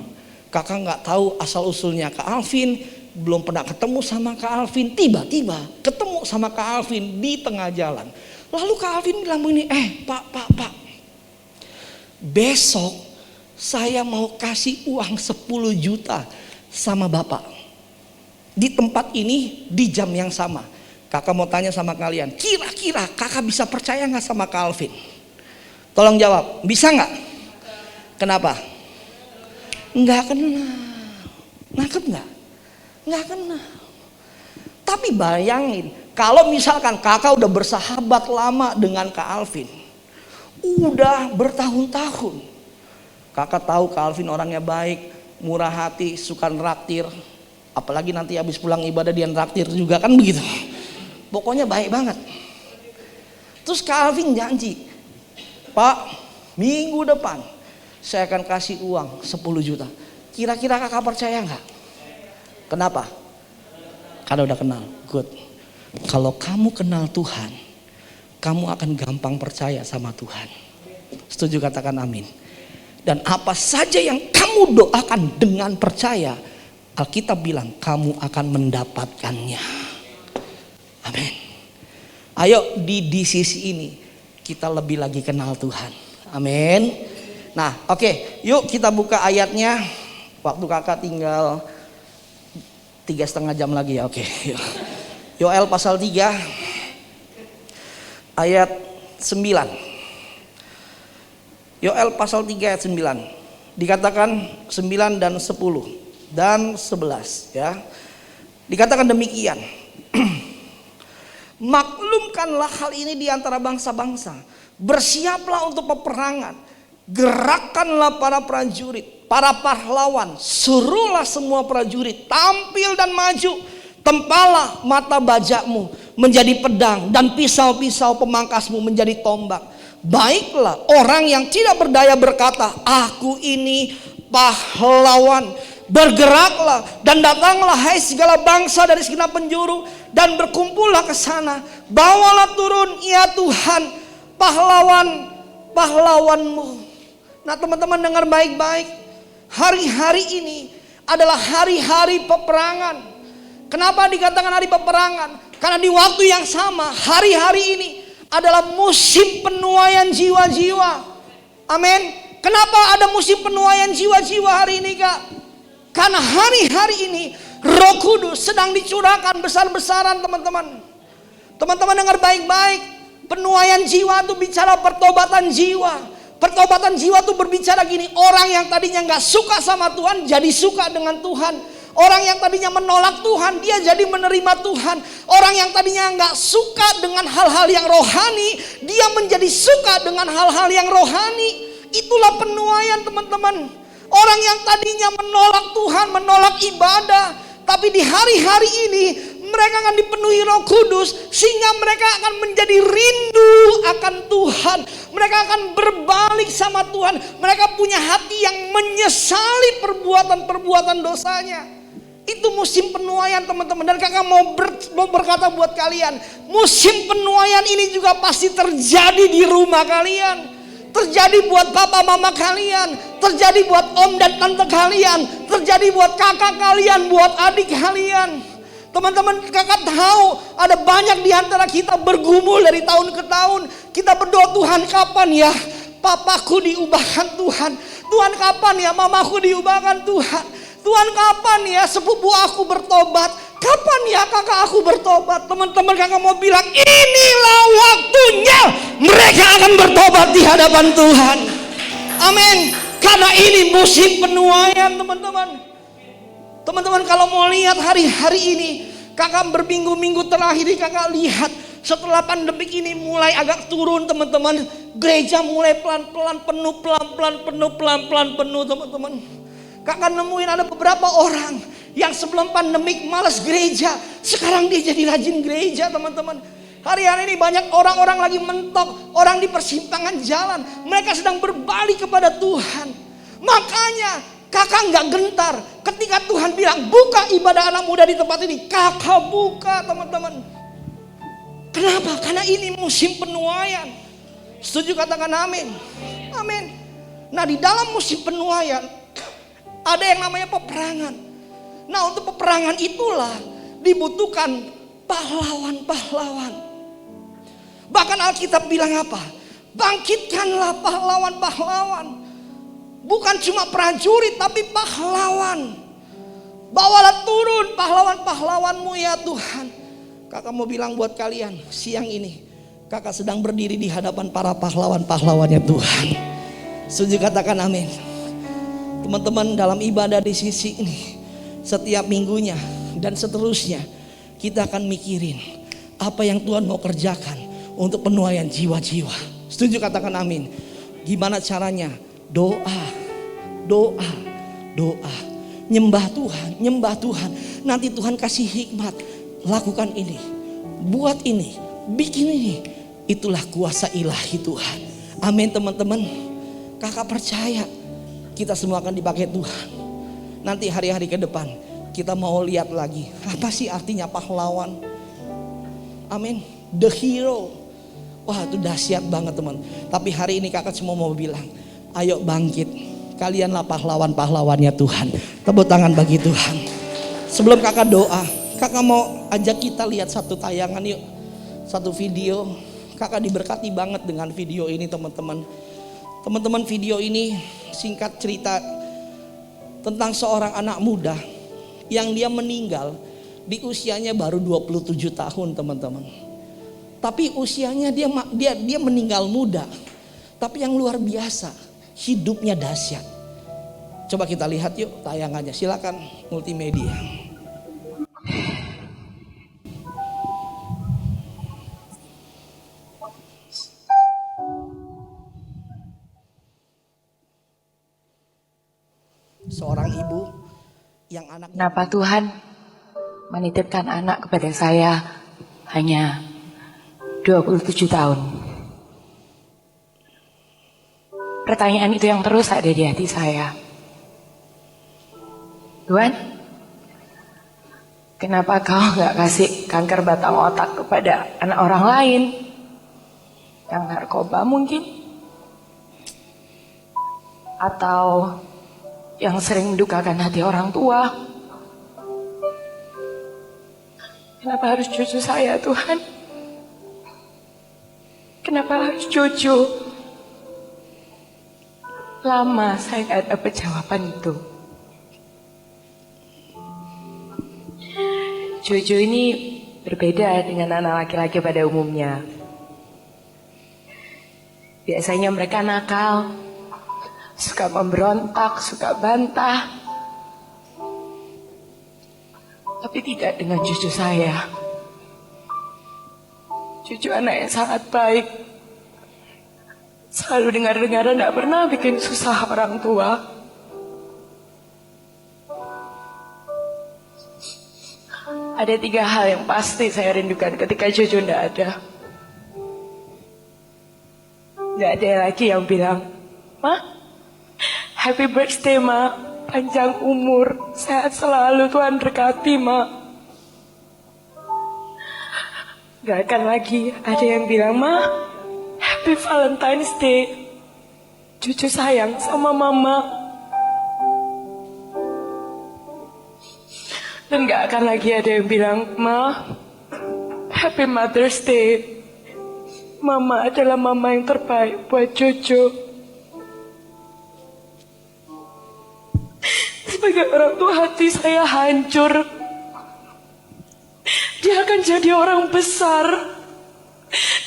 Kakak nggak tahu asal usulnya Kak Alvin, belum pernah ketemu sama Kak Alvin, tiba-tiba ketemu sama Kak Alvin di tengah jalan. Lalu Kak Alvin bilang begini, Pak, besok saya mau kasih uang 10 juta sama Bapak. Di tempat ini, di jam yang sama. Kakak mau tanya sama kalian, kira-kira kakak bisa percaya gak sama Kak Alvin? Tolong jawab, bisa gak? Kenapa? Nggak kenal. Nangkep gak? Nggak kenal. Tapi bayangin, kalau misalkan kakak udah bersahabat lama dengan Kak Alvin, udah bertahun-tahun, kakak tahu Kak Alvin orangnya baik, murah hati, suka nraktir, apalagi nanti habis pulang ibadah dia nraktir juga, kan begitu. Pokoknya baik banget. Terus Kak Alvin janji, Pak, minggu depan saya akan kasih uang 10 juta. Kira-kira kakak percaya nggak? Kenapa? Karena udah kenal. Good. Kalau kamu kenal Tuhan, kamu akan gampang percaya sama Tuhan. Setuju katakan amin. Dan apa saja yang kamu doakan dengan percaya, Alkitab bilang kamu akan mendapatkannya. Amin. Ayo di sisi ini kita lebih lagi kenal Tuhan. Amin. Nah, oke, yuk kita buka ayatnya. Waktu kakak tinggal 3,5 jam lagi ya. Oke, yuk. Yoel pasal 3 ayat 9. Yoel pasal 3 ayat 9. Dikatakan 9 dan 10 dan 11 ya. Dikatakan demikian. Maklumkanlah hal ini di antara bangsa-bangsa. Bersiaplah untuk peperangan. Gerakkanlah para prajurit, para pahlawan. Suruhlah semua prajurit tampil dan maju. Tempalah mata bajakmu menjadi pedang dan pisau-pisau pemangkasmu menjadi tombak. Baiklah orang yang tidak berdaya berkata, aku ini pahlawan. Bergeraklah dan datanglah hai segala bangsa dari segenap penjuru dan berkumpullah ke sana. Bawalah turun ya Tuhan pahlawanmu. Nah teman-teman dengar baik-baik. Hari-hari ini adalah hari-hari peperangan. Kenapa dikatakan hari peperangan? Karena di waktu yang sama hari-hari ini adalah musim penuaian jiwa-jiwa. Amin. Kenapa ada musim penuaian jiwa-jiwa hari ini Kak? Karena hari-hari ini Roh Kudus sedang dicurahkan besar-besaran teman-teman. Teman-teman dengar baik-baik. Penuaian jiwa itu bicara pertobatan jiwa. Pertobatan jiwa itu berbicara gini. Orang yang tadinya gak suka sama Tuhan jadi suka dengan Tuhan. Orang yang tadinya menolak Tuhan dia jadi menerima Tuhan. Orang yang tadinya gak suka dengan hal-hal yang rohani dia menjadi suka dengan hal-hal yang rohani. Itulah penuaian teman-teman. Orang yang tadinya menolak Tuhan, menolak ibadah, tapi di hari-hari ini mereka akan dipenuhi Roh Kudus sehingga mereka akan menjadi rindu akan Tuhan. Mereka akan berbalik sama Tuhan. Mereka punya hati yang menyesali perbuatan-perbuatan dosanya. Itu musim penuaian teman-teman. Dan kakak mau berkata buat kalian, musim penuaian ini juga pasti terjadi di rumah kalian. Terjadi buat papa mama kalian, terjadi buat om dan tante kalian, terjadi buat kakak kalian, buat adik kalian. Teman-teman kakak tahu ada banyak di antara kita bergumul dari tahun ke tahun. Kita berdoa, Tuhan kapan ya papaku diubahkan Tuhan. Tuhan kapan ya mamaku diubahkan Tuhan. Tuhan kapan ya sepupu aku bertobat. Kapan ya kakak aku bertobat. Teman-teman kakak mau bilang inilah waktunya mereka akan bertobat di hadapan Tuhan. Amin. Karena ini musim penuaian, teman-teman. Teman-teman kalau mau lihat hari-hari ini, kakak berminggu-minggu terakhir ini kakak lihat setelah pandemik ini mulai agak turun, teman-teman. Gereja mulai pelan-pelan penuh, pelan-pelan penuh, pelan-pelan penuh, teman-teman. Kakak nemuin ada beberapa orang yang sebelum pandemik malas gereja, sekarang dia jadi rajin gereja, teman-teman. Hari-hari ini banyak orang-orang lagi mentok, orang di persimpangan jalan. Mereka sedang berbalik kepada Tuhan. Makanya kakak nggak gentar ketika Tuhan bilang buka ibadah anak muda di tempat ini. Kakak buka, teman-teman. Kenapa? Karena ini musim penuaian. Setuju, katakan amin. Amin. Nah, di dalam musim penuaian ada yang namanya peperangan. Nah, untuk peperangan itulah dibutuhkan pahlawan-pahlawan. Bahkan Alkitab bilang apa? Bangkitkanlah pahlawan-pahlawan. Bukan cuma prajurit tapi pahlawan. Bawalah turun pahlawan-pahlawanmu ya Tuhan. Kakak mau bilang buat kalian, siang ini kakak sedang berdiri di hadapan para pahlawan-pahlawannya Tuhan. Setuju, katakan amin. Teman-teman, dalam ibadah di sisi ini, setiap minggunya dan seterusnya, kita akan mikirin apa yang Tuhan mau kerjakan untuk penuaian jiwa-jiwa. Setuju, katakan amin. Gimana caranya? Doa, doa, doa. Nyembah Tuhan, nyembah Tuhan. Nanti Tuhan kasih hikmat. Lakukan ini, buat ini, bikin ini. Itulah kuasa ilahi Tuhan. Amin, teman-teman. Kakak percaya kita semua akan dipakai Tuhan. Nanti hari-hari ke depan kita mau lihat lagi apa sih artinya pahlawan. Amin. The hero. Wah, itu dahsyat banget, teman. Tapi hari ini kakak cuma mau bilang, ayo bangkit. Kalianlah pahlawan-pahlawannya Tuhan. Tepuk tangan bagi Tuhan. Sebelum kakak doa, kakak mau ajak kita lihat satu tayangan yuk. Satu video. Kakak diberkati banget dengan video ini, teman-teman. Teman-teman, video ini singkat cerita tentang seorang anak muda yang dia meninggal di usianya baru 27 tahun, teman-teman. Tapi usianya dia meninggal muda. Tapi yang luar biasa, hidupnya dahsyat. Coba kita lihat yuk tayangannya. Silakan multimedia. Seorang ibu yang anaknya... Kenapa Tuhan menitipkan anak kepada saya hanya 27 tahun? Pertanyaan itu yang terus ada di hati saya. Tuhan, kenapa kau gak kasih kanker batang otak kepada anak orang lain? Yang narkoba mungkin? Atau yang sering mendukakan hati orang tua? Kenapa harus cucu saya, Tuhan? Kenapa harus cucu? Lama saya gak dapat jawaban itu. Cucu ini berbeda dengan anak laki-laki pada umumnya. Biasanya mereka nakal, suka memberontak, suka bantah. Tapi tidak dengan cucu saya. Cucu anak yang sangat baik. Selalu dengar-dengar tidak pernah bikin susah orang tua. Ada 3 hal yang pasti saya rindukan ketika cucu tidak ada. Tidak ada lagi yang bilang, "Ma, happy birthday, Ma. Panjang umur, sehat selalu, Tuhan berkati, Ma." Gak akan lagi ada yang bilang, "Ma, happy Valentine's Day. Cucu sayang sama Mama." Dan gak akan lagi ada yang bilang, "Ma, happy Mother's Day. Mama adalah mama yang terbaik buat cucu." Sebagai orang tua, hati saya hancur. Dia akan jadi orang besar.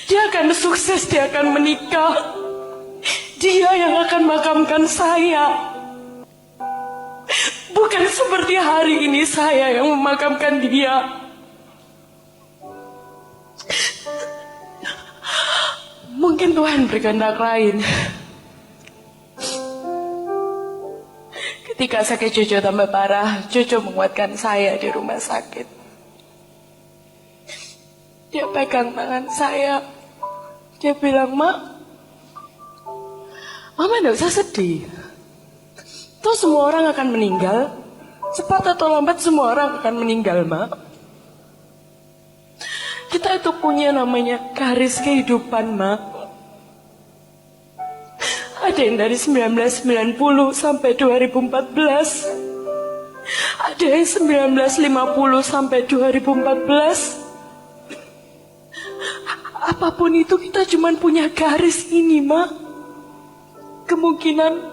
Dia akan sukses, dia akan menikah. Dia yang akan makamkan saya. Bukan seperti hari ini saya yang memakamkan dia. Mungkin Tuhan berkehendak lain. Ketika sakit Jojo tambah parah, Jojo menguatkan saya di rumah sakit. Dia pegang tangan saya. Dia bilang, Mak, Mama gak usah sedih. Toh semua orang akan meninggal. Cepat atau lambat semua orang akan meninggal, Mak. Kita itu punya namanya garis kehidupan, Mak. Ada yang dari 1990 sampai 2014. Ada yang 1950 sampai 2014. Apapun itu kita cuma punya garis ini, Mak. Kemungkinan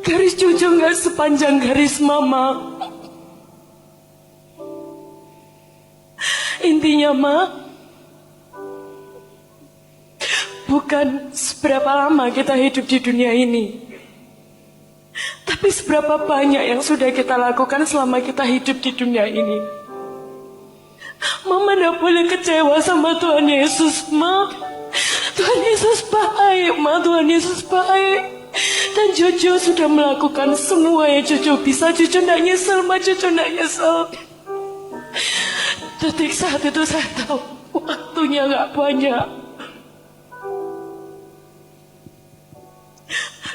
garis Jojo gak sepanjang garis Mama. Intinya, Mak, bukan seberapa lama kita hidup di dunia ini, tapi seberapa banyak yang sudah kita lakukan selama kita hidup di dunia ini. Mama gak boleh kecewa sama Tuhan Yesus, Ma. Tuhan Yesus baik, Ma. Tuhan Yesus baik. Dan Jojo sudah melakukan semua yang Jojo bisa. Jojo gak nyesel, Ma. Jojo gak nyesel. Detik saat itu saya tahu waktunya gak banyak.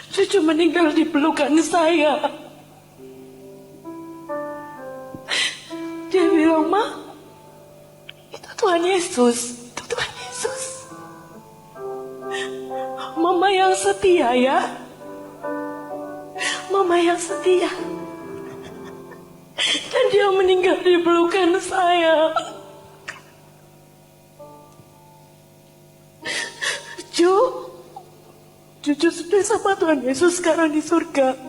Jojo meninggal di pelukan saya. Dia bilang, Ma, itu Tuhan Yesus. Itu Tuhan Yesus. Mama yang setia ya. Mama yang setia. Dan dia meninggal di pelukan saya. Jojo sudah sama Tuhan Yesus sekarang di surga.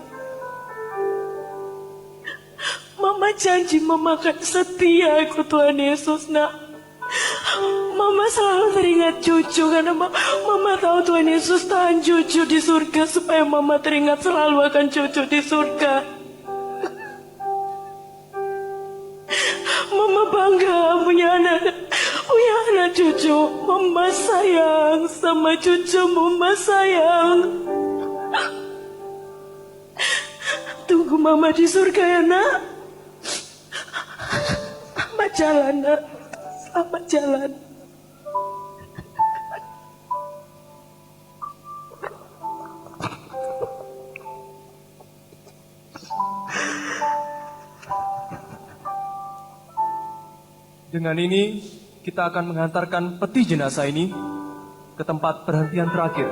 Mama janji Mama akan setia ikut Tuhan Yesus, nak. Mama selalu teringat Jojo karena Mama tahu Tuhan Yesus tahan Jojo di surga supaya Mama teringat selalu akan Jojo di surga. Mama bangga punya anak Jojo. Mama sayang sama Jojo, Mama sayang. Tunggu Mama di surga ya, nak. Selamat jalan, nak. Selamat jalan. Dengan ini, kita akan mengantarkan peti jenazah ini ke tempat perhentian terakhir.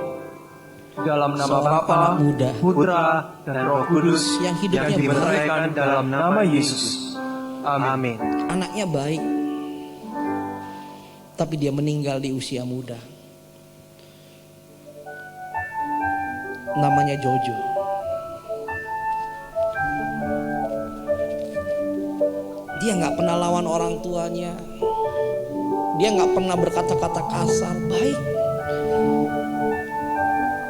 Dalam nama Seorang Bapa, anak muda Putra, dan Roh Kudus yang hidupnya dimeteraikan dalam nama Yesus. Amin. Anaknya baik, tapi dia meninggal di usia muda. Namanya Jojo. Dia gak pernah lawan orang tuanya. Dia gak pernah berkata-kata kasar. Baik.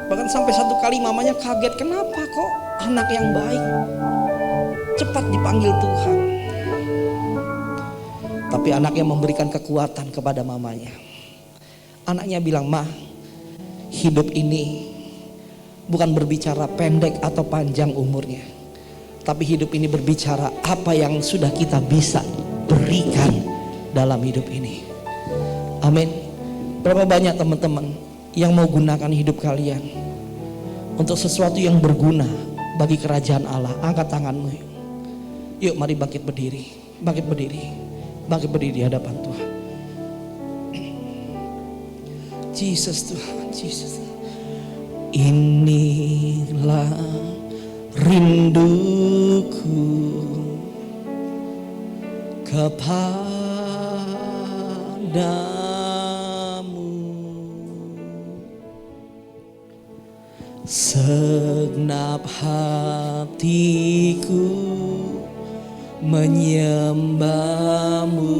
Bahkan sampai satu kali mamanya kaget. Kenapa kok anak yang baik cepat dipanggil Tuhan? Tapi anaknya memberikan kekuatan kepada mamanya. Anaknya bilang, Ma, hidup ini bukan berbicara pendek atau panjang umurnya, tapi hidup ini berbicara apa yang sudah kita bisa berikan dalam hidup ini. Amin. Berapa banyak teman-teman yang mau gunakan hidup kalian untuk sesuatu yang berguna bagi kerajaan Allah? Angkat tanganmu. Yuk mari bangkit berdiri. Bangkit berdiri. Bangkit berdiri di hadapan Tuhan. Jesus Tuhan, Jesus. Inilah rinduku kepadamu, segenap hatiku menyembahmu.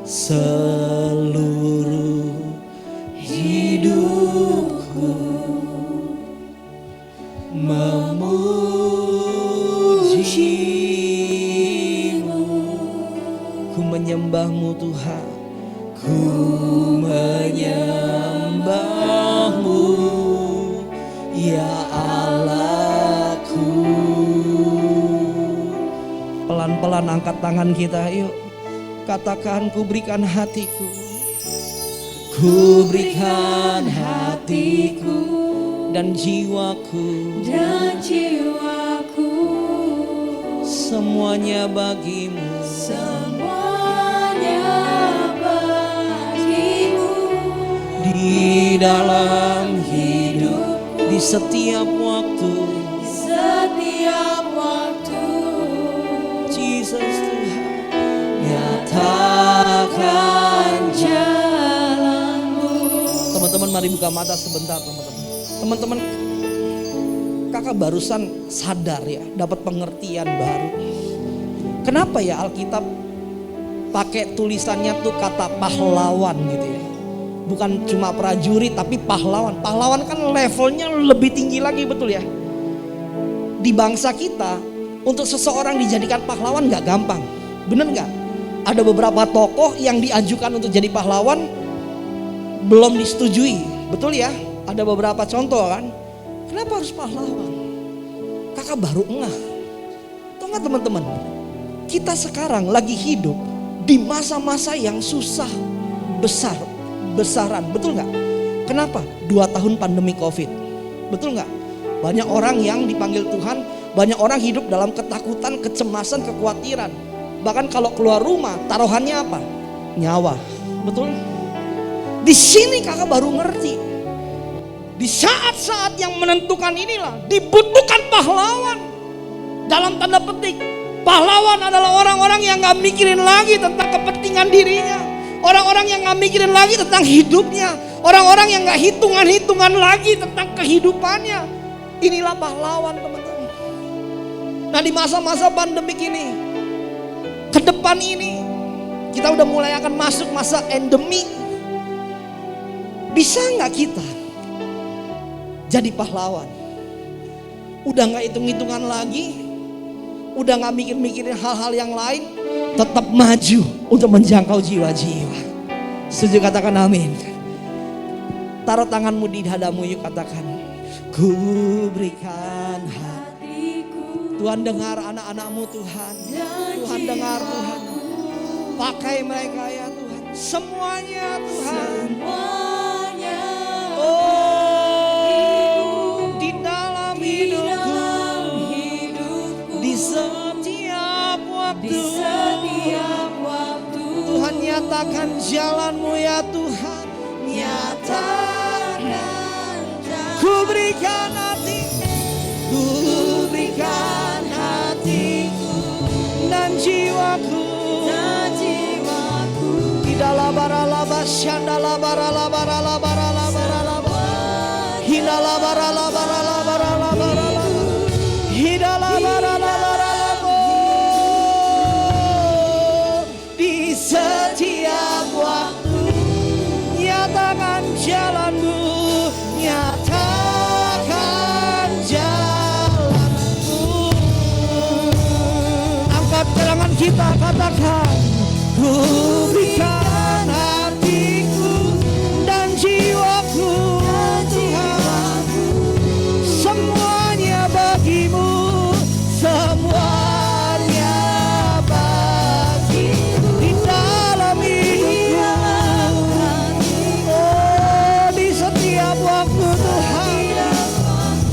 seluruh hidupku memujimu. Ku menyembahmu Tuhan, ku menyembahmu ya Allahku. Pelan-pelan angkat tangan kita, yuk katakan, ku berikan hatiku, ku berikan hatiku dan jiwaku, semuanya bagimu, di dalam hidup, di setiap waktu, Jesus Tuhan, nyatakan jalanmu. Teman-teman mari buka mata sebentar teman-teman. Teman-teman, kakak barusan sadar ya, dapat pengertian baru. Kenapa ya Alkitab pakai tulisannya tuh kata pahlawan gitu ya. Bukan cuma prajurit tapi pahlawan. Pahlawan kan levelnya lebih tinggi lagi, betul ya. Di bangsa kita untuk seseorang dijadikan pahlawan gak gampang, bener gak? Ada beberapa tokoh yang diajukan untuk jadi pahlawan belum disetujui, betul ya? Ada beberapa contoh kan. Kenapa harus pahlawan? Kakak baru ngeh. Tahu gak teman-teman? Kita sekarang lagi hidup di masa-masa yang susah besaran, betul gak? Kenapa? 2 tahun pandemi COVID, betul gak? Banyak orang yang dipanggil Tuhan, banyak orang hidup dalam ketakutan, kecemasan, kekhawatiran. Bahkan kalau keluar rumah, taruhannya apa? Nyawa, betul? Di sini kakak baru ngerti. Di saat-saat yang menentukan inilah dibutuhkan pahlawan. Dalam tanda petik, pahlawan adalah orang-orang yang gak mikirin lagi tentang kepentingan dirinya. Orang-orang yang gak mikirin lagi tentang hidupnya. Orang-orang yang gak hitungan-hitungan lagi tentang kehidupannya. Inilah pahlawan teman-teman. Nah di masa-masa pandemik ini, ke depan ini, kita udah mulai akan masuk masa endemi. Bisa gak kita jadi pahlawan? Udah gak hitung-hitungan lagi, udah gak mikir-mikirin hal-hal yang lain, tetap maju untuk menjangkau jiwa-jiwa. Setuju katakan amin. Taruh tanganmu di dadamu, yuk katakan, ku berikan hatiku. Tuhan dengar anak-anakmu Tuhan. Tuhan dengar Tuhan. Pakai mereka ya Tuhan. Semuanya Tuhan. Oh, di dalam hidupku, di setiap waktu, Tuhan nyatakan jalanmu ya Tuhan. Nyatakan. Ku berikan hatiku, ku berikan hatiku dan jiwaku, Hidala baralaba shandala baralaba baralaba baralaba Hidala baralaba baralaba baralaba Hidala baralaba baralaba. Di setiap waktu nyatakan jalanmu, nyatakan jalanmu. Angkat tangan kita, katakan, ku berikan hatiku dan jiwaku, Tuhan. Semuanya bagimu, semuanya bagimu. Di dalam hidupku, oh di setiap waktu Tuhan.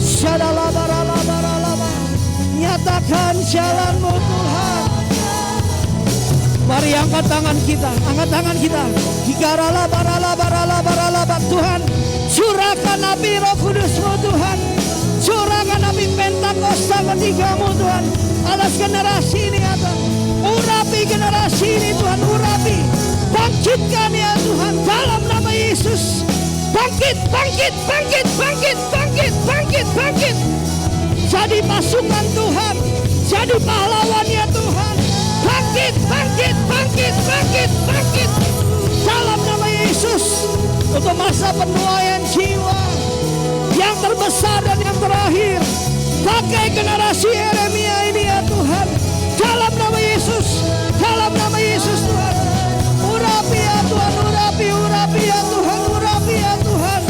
Shadalabaralabaralaba, nyatakan jalanmu Tuhan. Mari angkat tangan kita, angkat tangan kita. Higaralabaralabaralabaralaba. Tuhan, curahkan api Roh Kudus-Mu Tuhan. Curahkan api Pentakosta ketiga-Mu Tuhan atas generasi ini ya Tuhan. Urapi generasi ini Tuhan, urapi. Bangkitkan ya Tuhan dalam nama Yesus. Bangkit, bangkit, bangkit, bangkit, bangkit, bangkit, bangkit. Jadi pasukan Tuhan, jadi pahlawannya Tuhan. Bangkit, bangkit, bangkit, bangkit, bangkit. untuk masa penuaian jiwa yang terbesar dan yang terakhir. Pakai generasi Yeremia ini ya Tuhan, dalam nama Yesus, dalam nama Yesus Tuhan. Urapi ya Tuhan, urapi ya Tuhan, urapi ya Tuhan.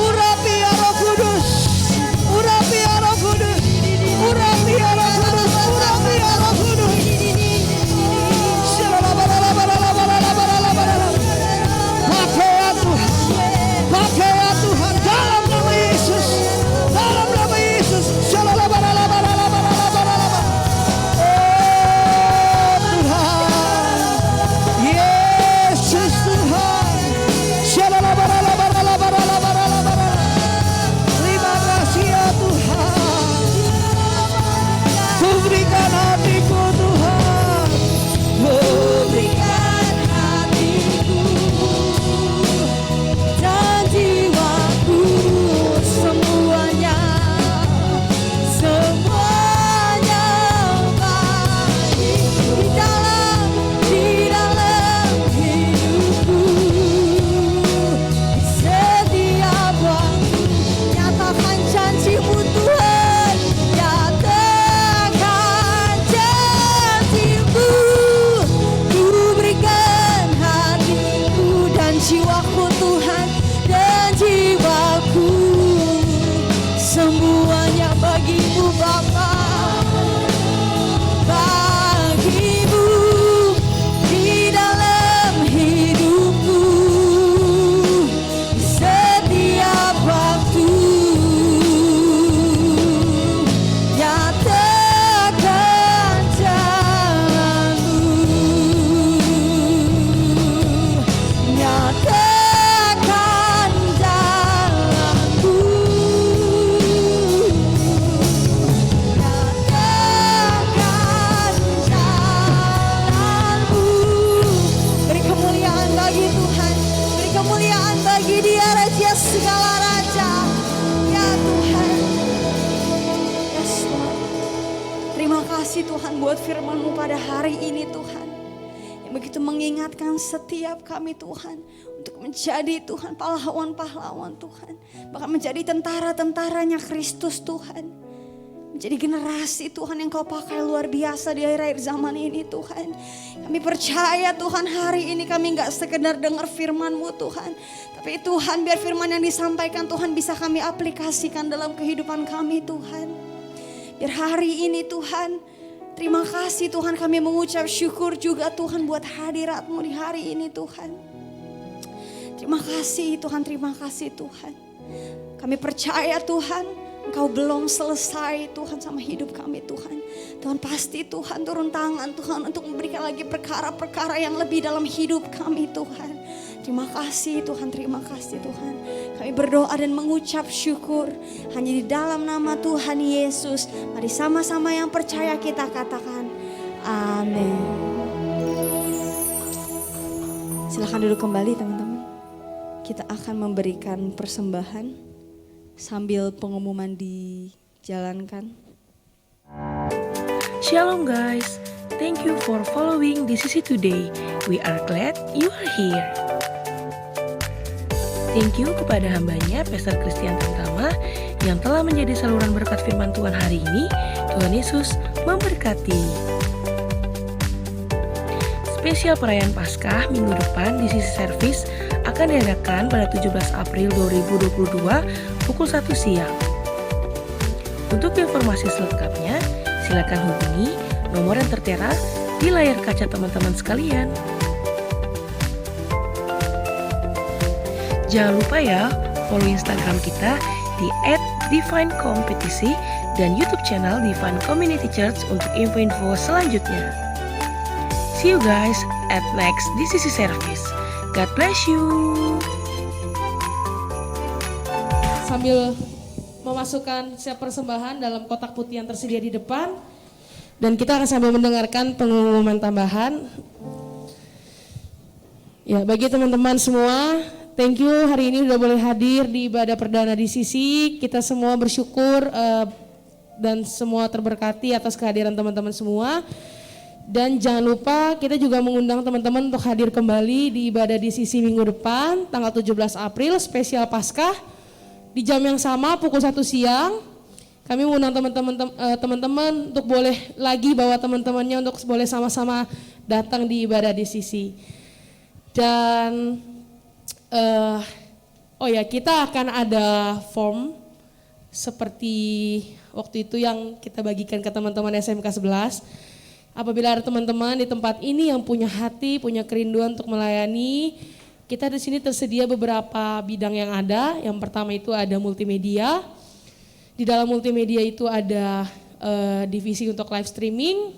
Urapi ya Roh Kudus, urapi ya Roh Kudus, urapi ya Roh Kudus, urapi ya Roh Kudus. Pakai ya Tuhan, pakai ya Tuhan, dalam nama Yesus, dalam nama Yesus. Berikan hatiku Tuhan, berikan hatiku dan jiwaku, semuanya bagi di dalam hidupku. Di setiap waktu nyatakan janji-Mu Tuhan, jiwaku Tuhan dan jiwaku, semuanya bagi-Mu Bapa, bagi-Mu di dalam hidupku, setiap waktu nyatakan jalan-Mu. Nyatakan jalanku, nyatakan jalanmu. Beri kemuliaan bagi Tuhan, beri kemuliaan bagi Dia Raja segala raja, ya Tuhan. Yes, Lord. Terima kasih Tuhan buat firman-Mu pada hari ini Tuhan, begitu mengingatkan setiap kami Tuhan untuk menjadi Tuhan pahlawan-pahlawan Tuhan, bahkan menjadi tentara-tentaranya Kristus Tuhan, menjadi generasi Tuhan yang Kau pakai luar biasa di akhir-akhir zaman ini Tuhan. Kami percaya Tuhan hari ini kami gak sekedar dengar firman-Mu Tuhan, tapi Tuhan biar firman yang disampaikan Tuhan bisa kami aplikasikan dalam kehidupan kami Tuhan. Biar hari ini Tuhan, terima kasih Tuhan, kami mengucap syukur juga Tuhan buat hadirat-Mu di hari ini Tuhan. Terima kasih Tuhan, terima kasih Tuhan. Kami percaya Tuhan, Engkau belum selesai Tuhan sama hidup kami Tuhan. Tuhan pasti Tuhan turun tangan Tuhan untuk memberikan lagi perkara-perkara yang lebih dalam hidup kami Tuhan. Terima kasih Tuhan, terima kasih Tuhan. Kami berdoa dan mengucap syukur hanya di dalam nama Tuhan Yesus. Mari sama-sama yang percaya kita katakan amin. Silakan duduk kembali teman-teman. Kita akan memberikan persembahan sambil pengumuman dijalankan. Shalom guys, thank you for following DCC today. We are glad you are here. Thank you kepada hambanya Pastor Christian Tamtama yang telah menjadi saluran berkat firman Tuhan hari ini. Tuhan Yesus memberkati. Spesial perayaan Paskah minggu depan di sisi service akan diadakan pada 17 April 2022 pukul 1 siang. Untuk informasi selengkapnya, silakan hubungi nomor yang tertera di layar kaca teman-teman sekalian. Jangan lupa ya, follow Instagram kita di @divinecompetisi dan YouTube channel Divine Community Church untuk info-info selanjutnya. See you guys at next DCC service. God bless you. Sambil memasukkan siap persembahan dalam kotak putih yang tersedia di depan, dan kita akan sambil mendengarkan pengumuman tambahan. Ya, bagi teman-teman semua, thank you hari ini sudah boleh hadir di ibadah perdana DCC. Kita semua bersyukur dan semua terberkati atas kehadiran teman-teman semua. Dan jangan lupa kita juga mengundang teman-teman untuk hadir kembali di ibadah di sisi minggu depan tanggal 17 April spesial Paskah di jam yang sama pukul 1 siang. Kami mengundang teman-teman untuk boleh lagi bawa teman-temannya untuk boleh sama-sama datang di ibadah di sisi. Dan kita akan ada form seperti waktu itu yang kita bagikan ke teman-teman SMK 11. Apabila ada teman-teman di tempat ini yang punya hati, punya kerinduan untuk melayani, kita di sini tersedia beberapa bidang yang ada. Yang pertama itu ada multimedia. Di dalam multimedia itu ada divisi untuk live streaming,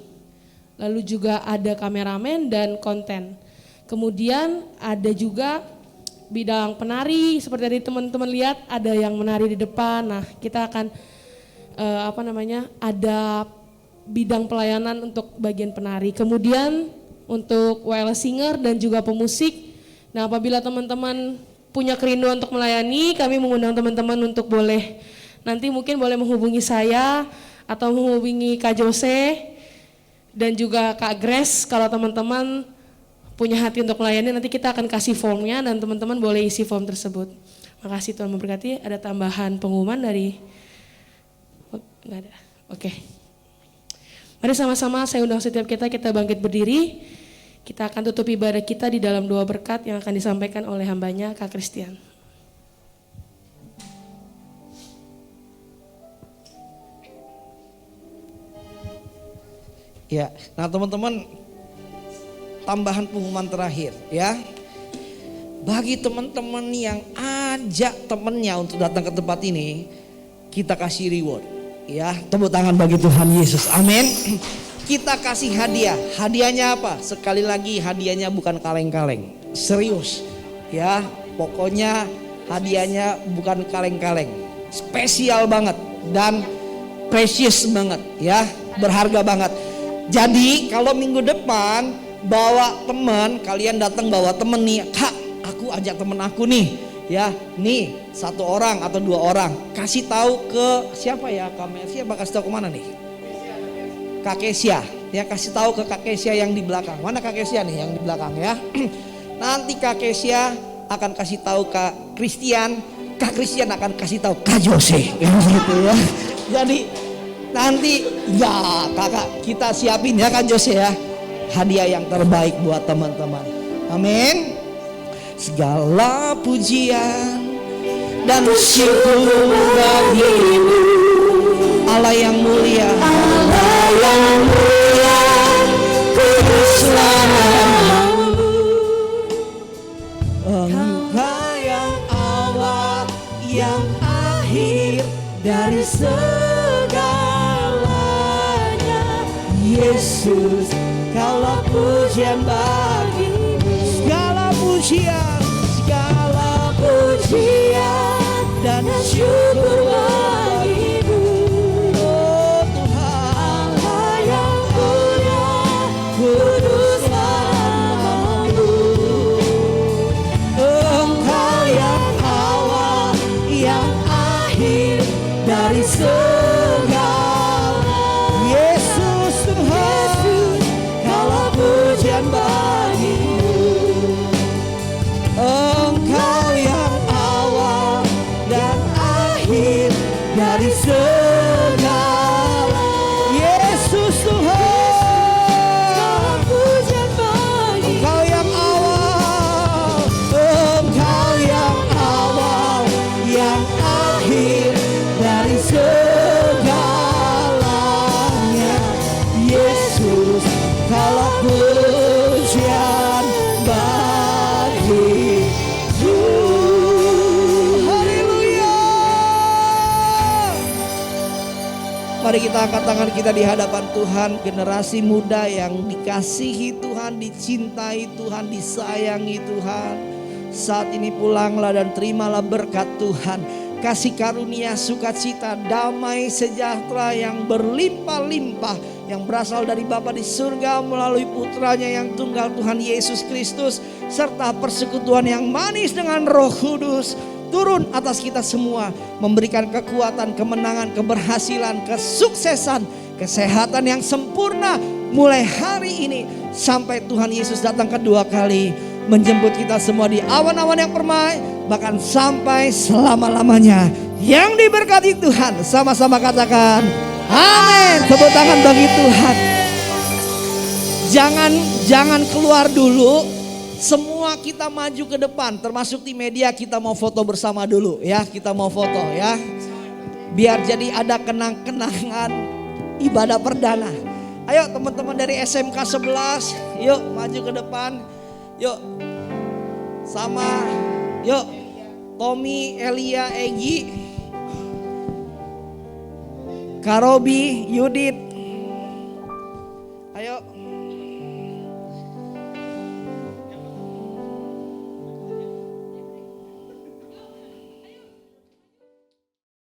lalu juga ada kameramen dan konten. Kemudian ada juga bidang penari, seperti tadi teman-teman lihat ada yang menari di depan. Nah, kita akan ada bidang pelayanan untuk bagian penari. Kemudian untuk wireless singer dan juga pemusik. Nah, apabila teman-teman punya kerinduan untuk melayani, kami mengundang teman-teman untuk boleh nanti mungkin boleh menghubungi saya atau menghubungi Kak Jose dan juga Kak Grace kalau teman-teman punya hati untuk melayani. Nanti kita akan kasih formnya dan teman-teman boleh isi form tersebut. Makasih, Tuhan memberkati. Ada tambahan pengumuman dari? Enggak ada. Oke. Mari sama-sama saya undang setiap kita bangkit berdiri. Kita akan tutup ibadah kita di dalam doa berkat yang akan disampaikan oleh hambanya Kak Christian. Ya, nah teman-teman, tambahan pengumuman terakhir ya. Bagi teman-teman yang ajak temennya untuk datang ke tempat ini, kita kasih reward. Ya, tepuk tangan bagi Tuhan Yesus. Amin. Kita kasih hadiah. Hadiahnya apa? Sekali lagi hadiahnya bukan kaleng-kaleng. Serius. Ya, pokoknya hadiahnya bukan kaleng-kaleng. Spesial banget dan precious banget ya, berharga banget. Jadi kalau minggu depan bawa teman, kalian datang bawa temen nih, Kak, aku ajak temen aku nih, ya, nih 1 orang atau 2 orang, kasih tahu ke siapa ya, siapa kasih tahu ke mana nih? Kak Kesia, ya kasih tahu ke Kak Kesia yang di belakang. Mana Kak Kesia nih yang di belakang ya? Nanti Kak Kesia akan kasih tahu Kak Christian akan kasih tahu Kak Jose, gitu ya. Jadi nanti ya kakak kita siapin ya Kak Jose ya, hadiah yang terbaik buat teman-teman. Amin. Segala pujian dan syukur bagimu, Allah yang mulia, Allah yang mulia, kuduslah namamu. Engkau yang awal, yang akhir dari Yesus, segala pujian bagimu, segala pujian dan syukur bagimu. Oh Tuhan, Allah yang mulia, kuduslah namamu. Engkau yang awal, yang akhir dari Mari kita angkat tangan kita di hadapan Tuhan, generasi muda yang dikasihi Tuhan, dicintai Tuhan, disayangi Tuhan. Saat ini pulanglah dan terimalah berkat Tuhan. Kasih karunia, sukacita, damai, sejahtera yang berlimpah-limpah yang berasal dari Bapa di surga melalui putranya yang tunggal Tuhan Yesus Kristus, serta persekutuan yang manis dengan Roh Kudus turun atas kita semua, memberikan kekuatan, kemenangan, keberhasilan, kesuksesan kesehatan yang sempurna mulai hari ini sampai Tuhan Yesus datang kedua kali menjemput kita semua di awan-awan yang permai, bahkan sampai selama-lamanya. Yang diberkati Tuhan, sama-sama katakan amin. Tepuk tangan bagi Tuhan. Jangan keluar dulu. Semua kita maju ke depan, termasuk di media kita mau foto bersama dulu ya. Kita mau foto ya. Biar jadi ada kenang-kenangan ibadah perdana. Ayo teman-teman dari SMK 11, yuk maju ke depan. Yuk. Sama yuk Tommy, Elia, Egi, Karobi, Yudit,